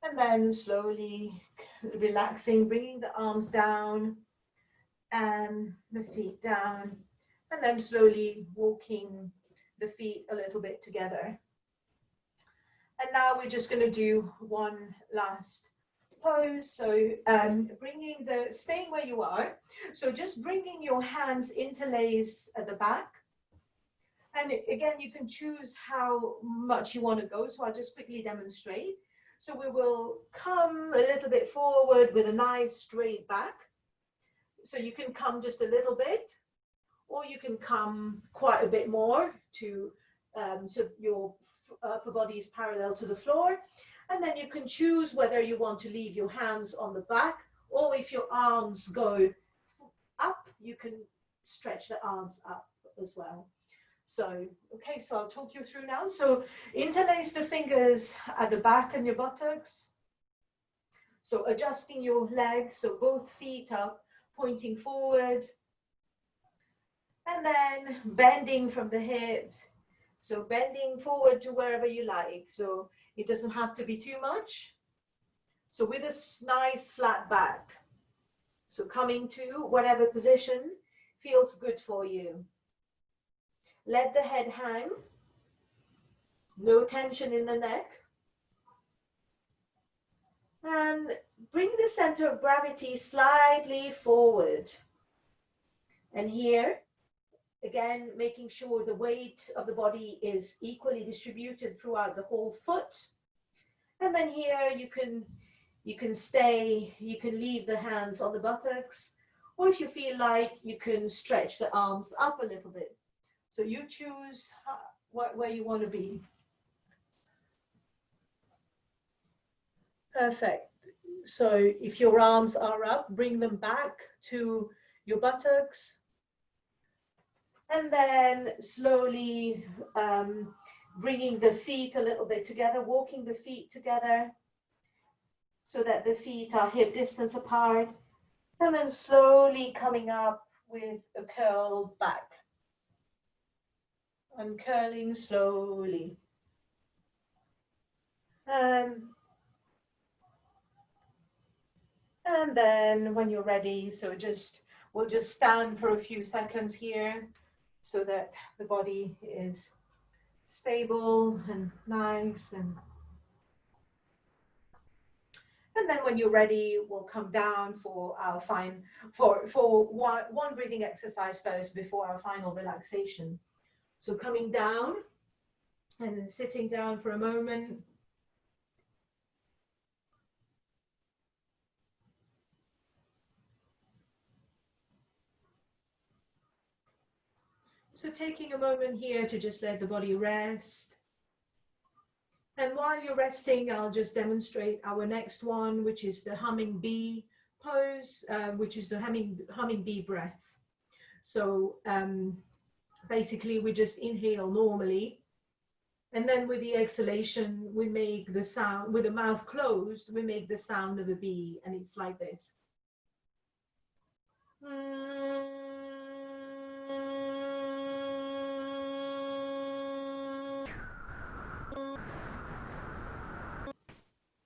And then slowly relaxing, bringing the arms down and the feet down. And then slowly walking the feet a little bit together. And now we're just going to do one last pose. So staying where you are. So just bringing your hands interlace at the back. And again, you can choose how much you want to go. So I'll just quickly demonstrate. So we will come a little bit forward with a nice straight back. So you can come just a little bit, or you can come quite a bit more to so your upper body is parallel to the floor. And then you can choose whether you want to leave your hands on the back, or if your arms go up, you can stretch the arms up as well. So, okay, so I'll talk you through now. So interlace the fingers at the back and your buttocks. So adjusting your legs, so both feet up, pointing forward. And then bending from the hips. So bending forward to wherever you like. So it doesn't have to be too much. So with a nice flat back. So coming to whatever position feels good for you. Let the head hang. No tension in the neck. And bring the center of gravity slightly forward. And here, again, making sure the weight of the body is equally distributed throughout the whole foot. And then here you can stay, you can leave the hands on the buttocks, or if you feel like, you can stretch the arms up a little bit. So you choose where you want to be. Perfect. So if your arms are up, bring them back to your buttocks. And then slowly bringing the feet a little bit together, walking the feet together so that the feet are hip distance apart. And then slowly coming up with a curled back. Uncurling slowly. And then when you're ready, so we'll just stand for a few seconds here so that the body is stable and nice. And then when you're ready, we'll come down for our one breathing exercise first before our final relaxation. So coming down and sitting down for a moment. So taking a moment here to just let the body rest. And while you're resting, I'll just demonstrate our next one, which is the humming bee pose, which is the humming bee breath. So basically we just inhale normally. And then with the exhalation, we make the sound, with the mouth closed, we make the sound of a bee. And it's like this.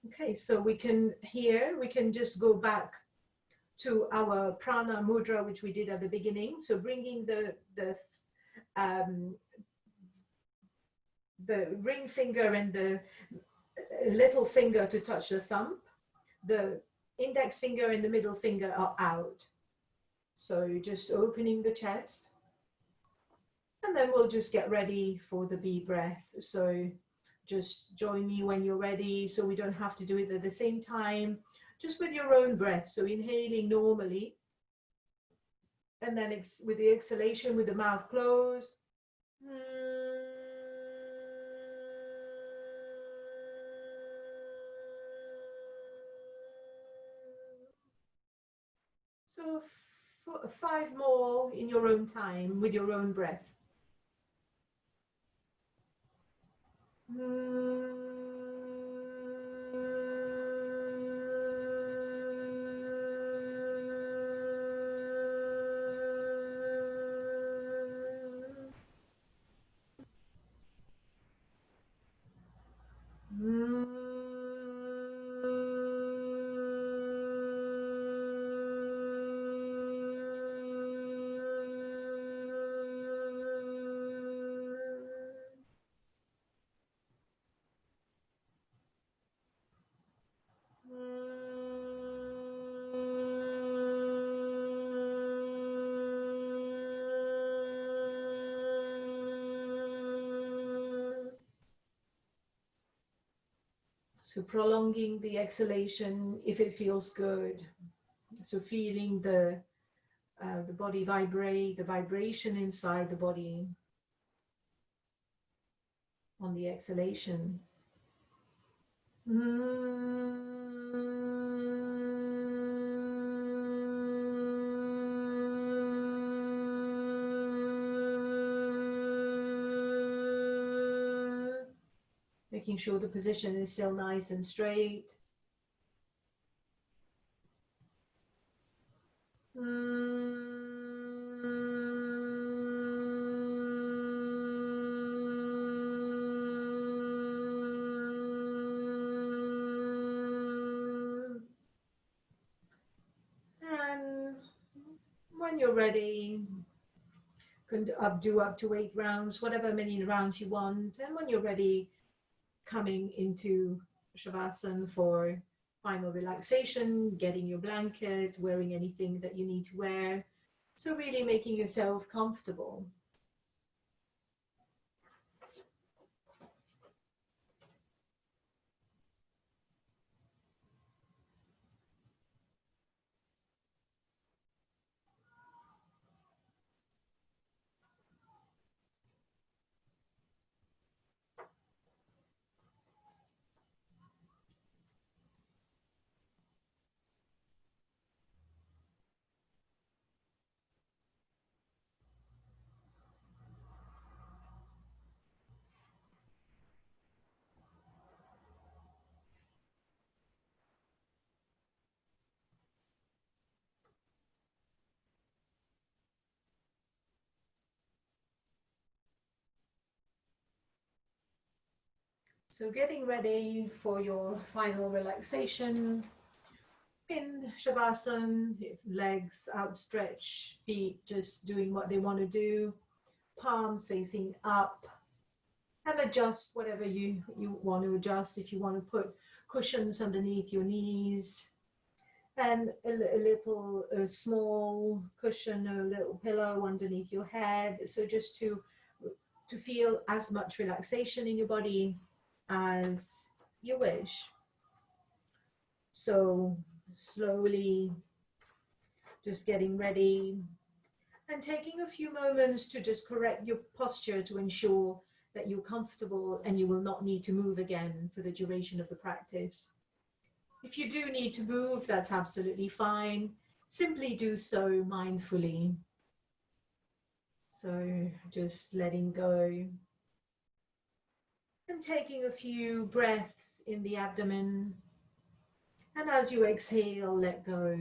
Okay, so we can just go back to our prana mudra, which we did at the beginning. So bringing the ring finger and the little finger to touch the thumb. The index finger and the middle finger are out. So you're just opening the chest. And then we'll just get ready for the bee breath. So just join me when you're ready, so we don't have to do it at the same time, just with your own breath. So inhaling normally, and then with the exhalation, with the mouth closed. So 5 more in your own time, with your own breath. So prolonging the exhalation if it feels good. So feeling the body vibrate, the vibration inside the body on the exhalation. Making sure the position is still nice and straight. And when you're ready, can do up to 8 rounds, whatever many rounds you want. And when you're ready, coming into Shavasana for final relaxation, getting your blanket, wearing anything that you need to wear. So really making yourself comfortable. So getting ready for your final relaxation in Shavasana, legs outstretched, feet just doing what they want to do, palms facing up, and adjust whatever you want to adjust. If you want to put cushions underneath your knees and a small cushion, a little pillow underneath your head. So just to feel as much relaxation in your body as you wish. So slowly just getting ready and taking a few moments to just correct your posture to ensure that you're comfortable and you will not need to move again for the duration of the practice. If you do need to move, that's absolutely fine. Simply do so mindfully. So just letting go and taking a few breaths in the abdomen. And as you exhale, let go.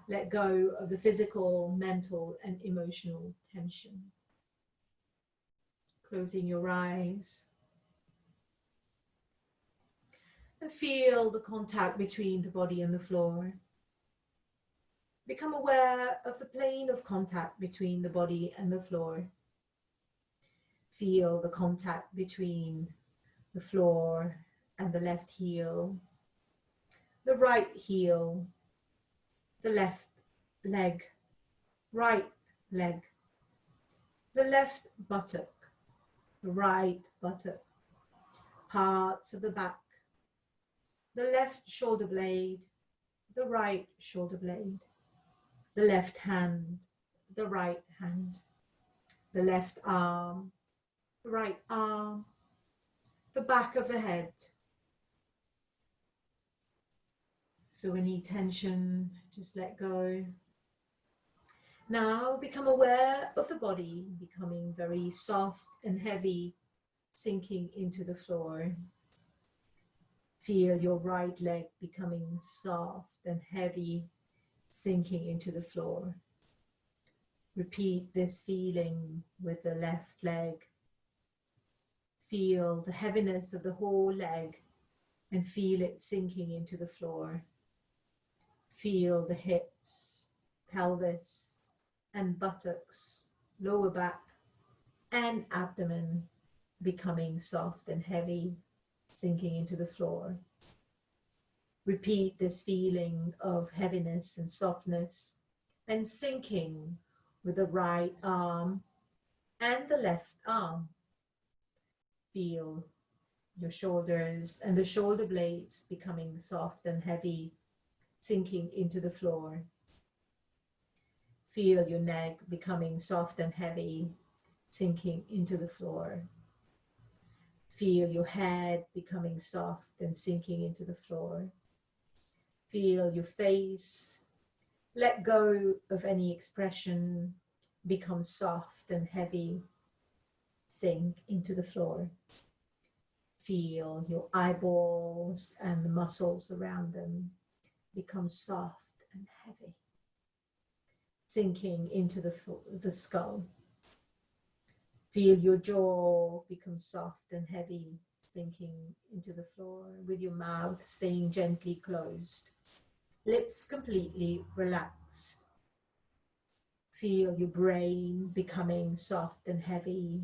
Let go of the physical, mental, and emotional tension. Closing your eyes. And feel the contact between the body and the floor. Become aware of the plane of contact between the body and the floor. Feel the contact between the floor and the left heel, the right heel, the left leg, right leg, the left buttock, the right buttock, parts of the back, the left shoulder blade, the right shoulder blade, the left hand, the right hand, the left arm, the right arm, the back of the head. So any tension, just let go. Now become aware of the body becoming very soft and heavy, sinking into the floor. Feel your right leg becoming soft and heavy, sinking into the floor. Repeat this feeling with the left leg. Feel the heaviness of the whole leg and feel it sinking into the floor. Feel the hips, pelvis, and buttocks, lower back, and abdomen becoming soft and heavy, sinking into the floor. Repeat this feeling of heaviness and softness and sinking with the right arm and the left arm. Feel your shoulders and the shoulder blades becoming soft and heavy, sinking into the floor. Feel your neck becoming soft and heavy, sinking into the floor. Feel your head becoming soft and sinking into the floor. Feel your face. Let go of any expression, become soft and heavy, sink into the floor. Feel your eyeballs and the muscles around them become soft and heavy, sinking into the skull. Feel your jaw become soft and heavy, sinking into the floor, with your mouth staying gently closed, lips completely relaxed. Feel your brain becoming soft and heavy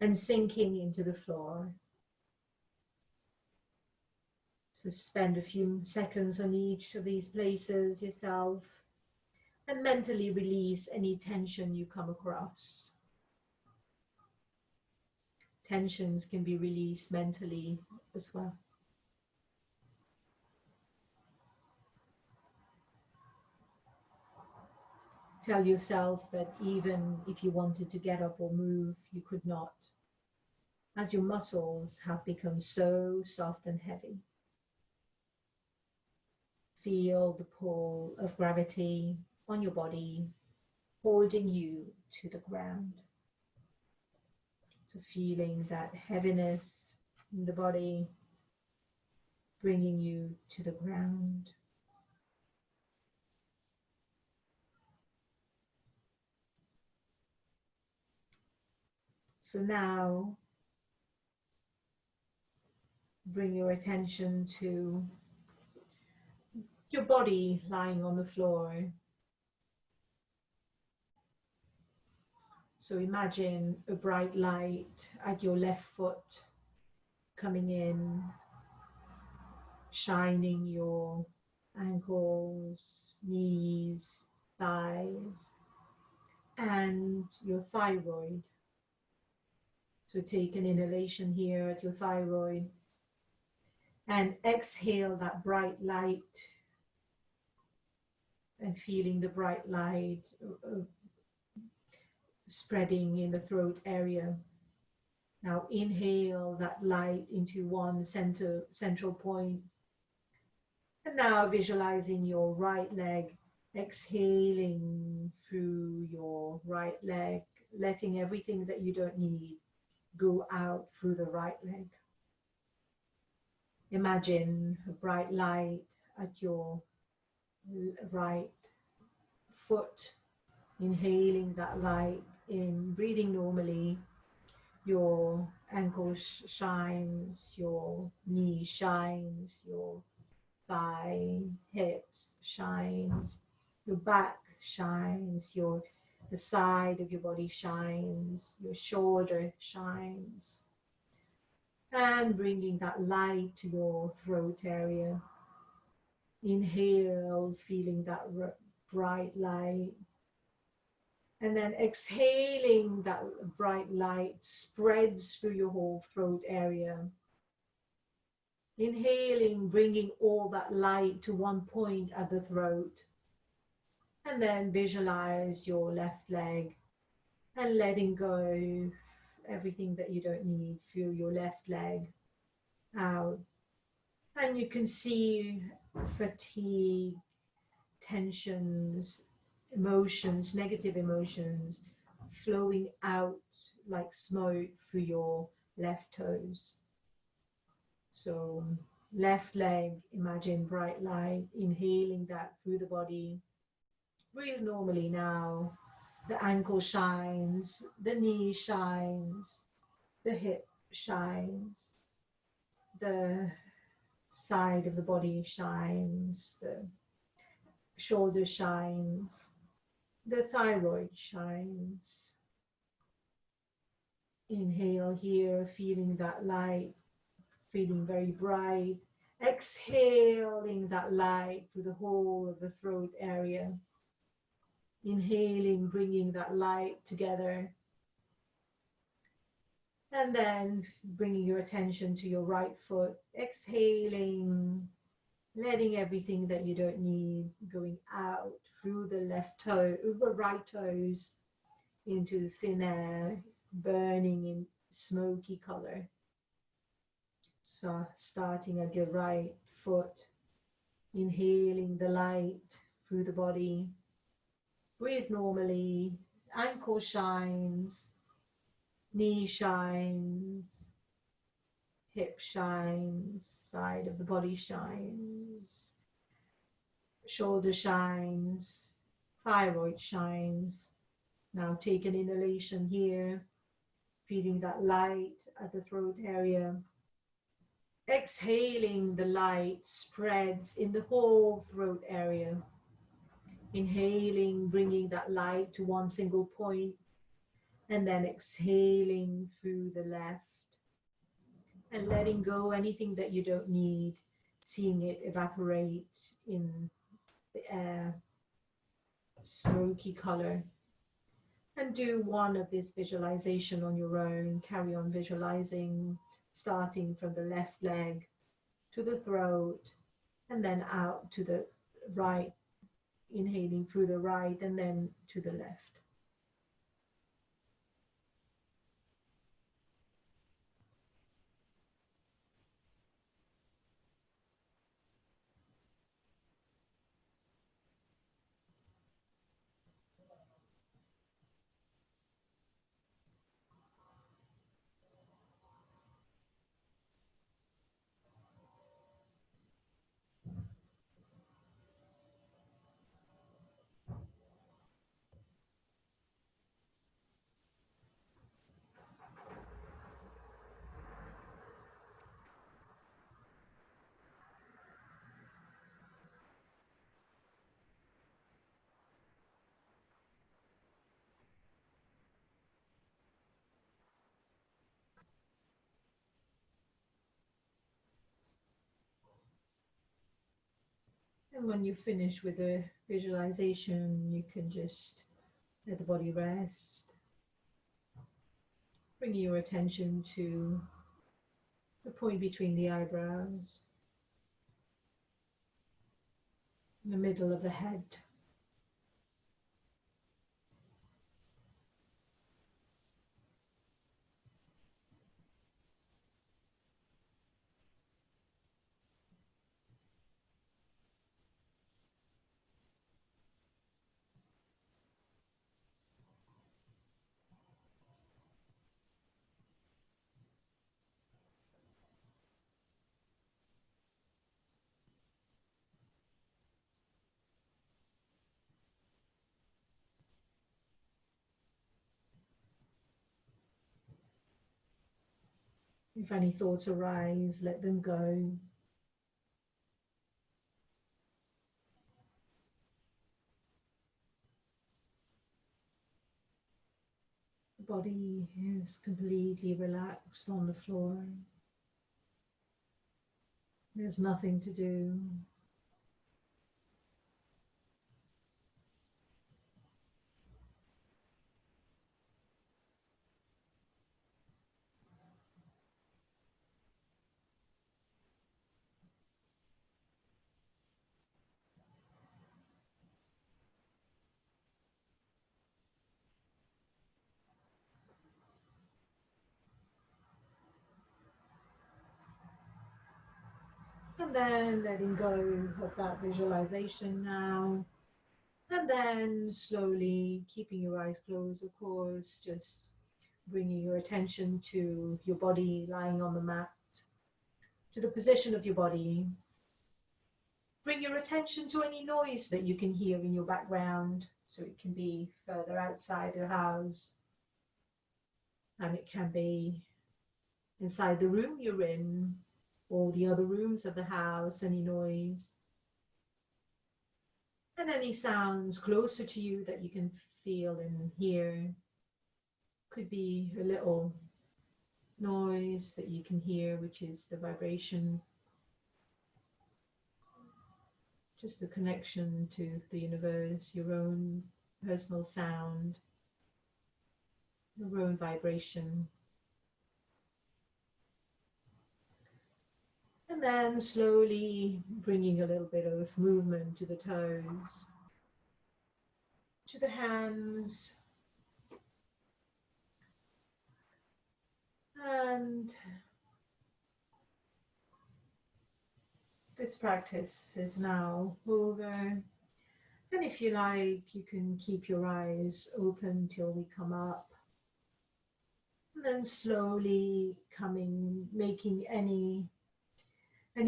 and sinking into the floor. So spend a few seconds on each of these places yourself and mentally release any tension you come across. Tensions can be released mentally as well. Tell yourself that even if you wanted to get up or move, you could not, as your muscles have become so soft and heavy. Feel the pull of gravity on your body, holding you to the ground. So feeling that heaviness in the body, bringing you to the ground. So now, bring your attention to your body lying on the floor. So imagine a bright light at your left foot coming in, shining your ankles, knees, thighs, and your thyroid. So take an inhalation here at your thyroid and exhale that bright light, and feeling the bright light spreading in the throat area. Now inhale that light into one central point. And now visualizing your right leg, exhaling through your right leg, letting everything that you don't need go out through the right leg. Imagine a bright light at your right foot, inhaling that light in, breathing normally. Your ankle shines, your knee shines, your thigh, hips shines, your back shines, the side of your body shines, your shoulder shines. And bringing that light to your throat area. Inhale, feeling that bright light. And then exhaling, that bright light spreads through your whole throat area. Inhaling, bringing all that light to one point at the throat. And then visualize your left leg and letting go everything that you don't need. Feel your left leg out. And you can see fatigue, tensions, emotions, negative emotions flowing out like smoke through your left toes. So left leg, imagine bright light, inhaling that through the body. Breathe normally now. The ankle shines, the knee shines, the hip shines, the side of the body shines, the shoulder shines, the thyroid shines. Inhale here, feeling that light, feeling very bright. Exhaling that light through the whole of the throat area. Inhaling, bringing that light together. And then bringing your attention to your right foot. Exhaling, letting everything that you don't need going out through the left toe, over right toes into thin air, burning in smoky color. So starting at your right foot, inhaling the light through the body. Breathe normally, ankle shines, knee shines, hip shines, side of the body shines, shoulder shines, thyroid shines. Now take an inhalation here, feeling that light at the throat area. Exhaling, the light spreads in the whole throat area. Inhaling, bringing that light to one single point, and then exhaling through the left and letting go anything that you don't need, seeing it evaporate in the air, smoky color. And do one of this visualization on your own. Carry on visualizing, starting from the left leg to the throat and then out to the right, inhaling through the right and then to the left. And when you finish with the visualization, you can just let the body rest. Bring your attention to the point between the eyebrows, in the middle of the head. If any thoughts arise, let them go. The body is completely relaxed on the floor. There's nothing to do. And then letting go of that visualization now. And then slowly, keeping your eyes closed, of course, just bringing your attention to your body lying on the mat, to the position of your body. Bring your attention to any noise that you can hear in your background. So it can be further outside the house, and it can be inside the room you're in, or the other rooms of the house, any noise. And any sounds closer to you that you can feel and hear. Could be a little noise that you can hear, which is the vibration, just the connection to the universe, your own personal sound, your own vibration. And then slowly bringing a little bit of movement to the toes, to the hands, and this practice is now over. And if you like, you can keep your eyes open till we come up. And then slowly making any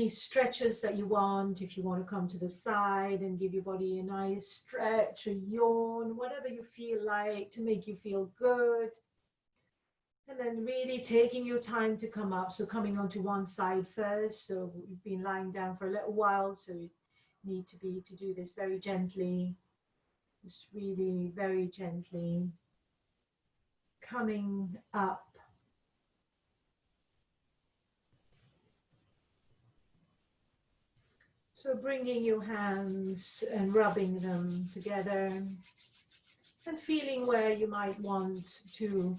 stretches that you want. If you want to come to the side and give your body a nice stretch, a yawn, whatever you feel like to make you feel good. And then really taking your time to come up. So coming onto one side first. So you've been lying down for a little while, so you need to do this very gently. Just really very gently coming up. So bringing your hands and rubbing them together and feeling where you might want to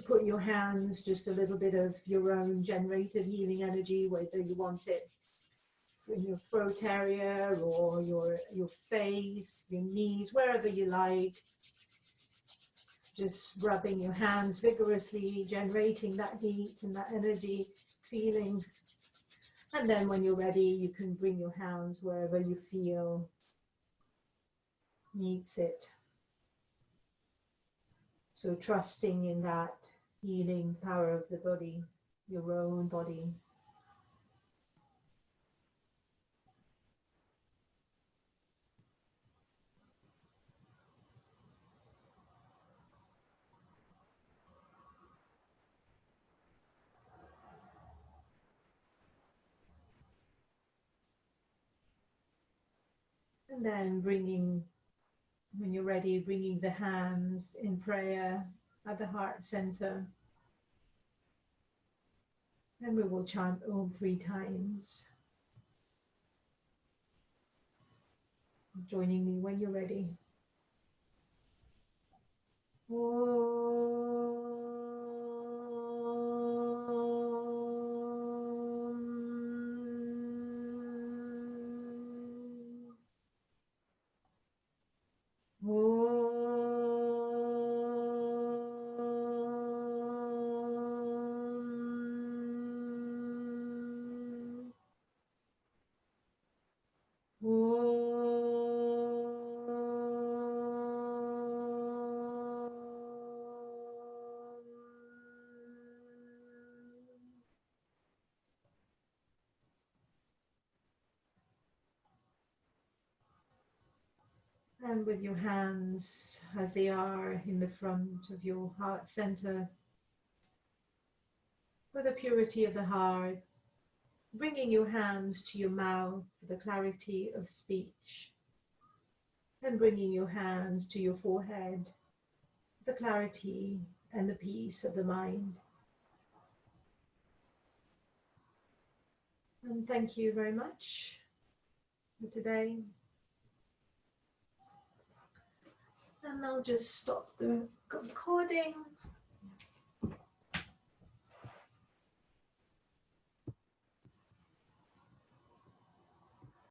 put your hands, just a little bit of your own generated healing energy, whether you want it in your throat area or your face, your knees, wherever you like. Just rubbing your hands vigorously, generating that heat and that energy, feeling. And then when you're ready, you can bring your hands wherever you feel needs it. So trusting in that healing power of the body, your own body. And then when you're ready, bringing the hands in prayer at the heart center. And we will chant Om 3 times. Joining me when you're ready. And with your hands as they are in the front of your heart center, for the purity of the heart, bringing your hands to your mouth for the clarity of speech, and bringing your hands to your forehead, the clarity and the peace of the mind. And thank you very much for today. And I'll just stop the recording.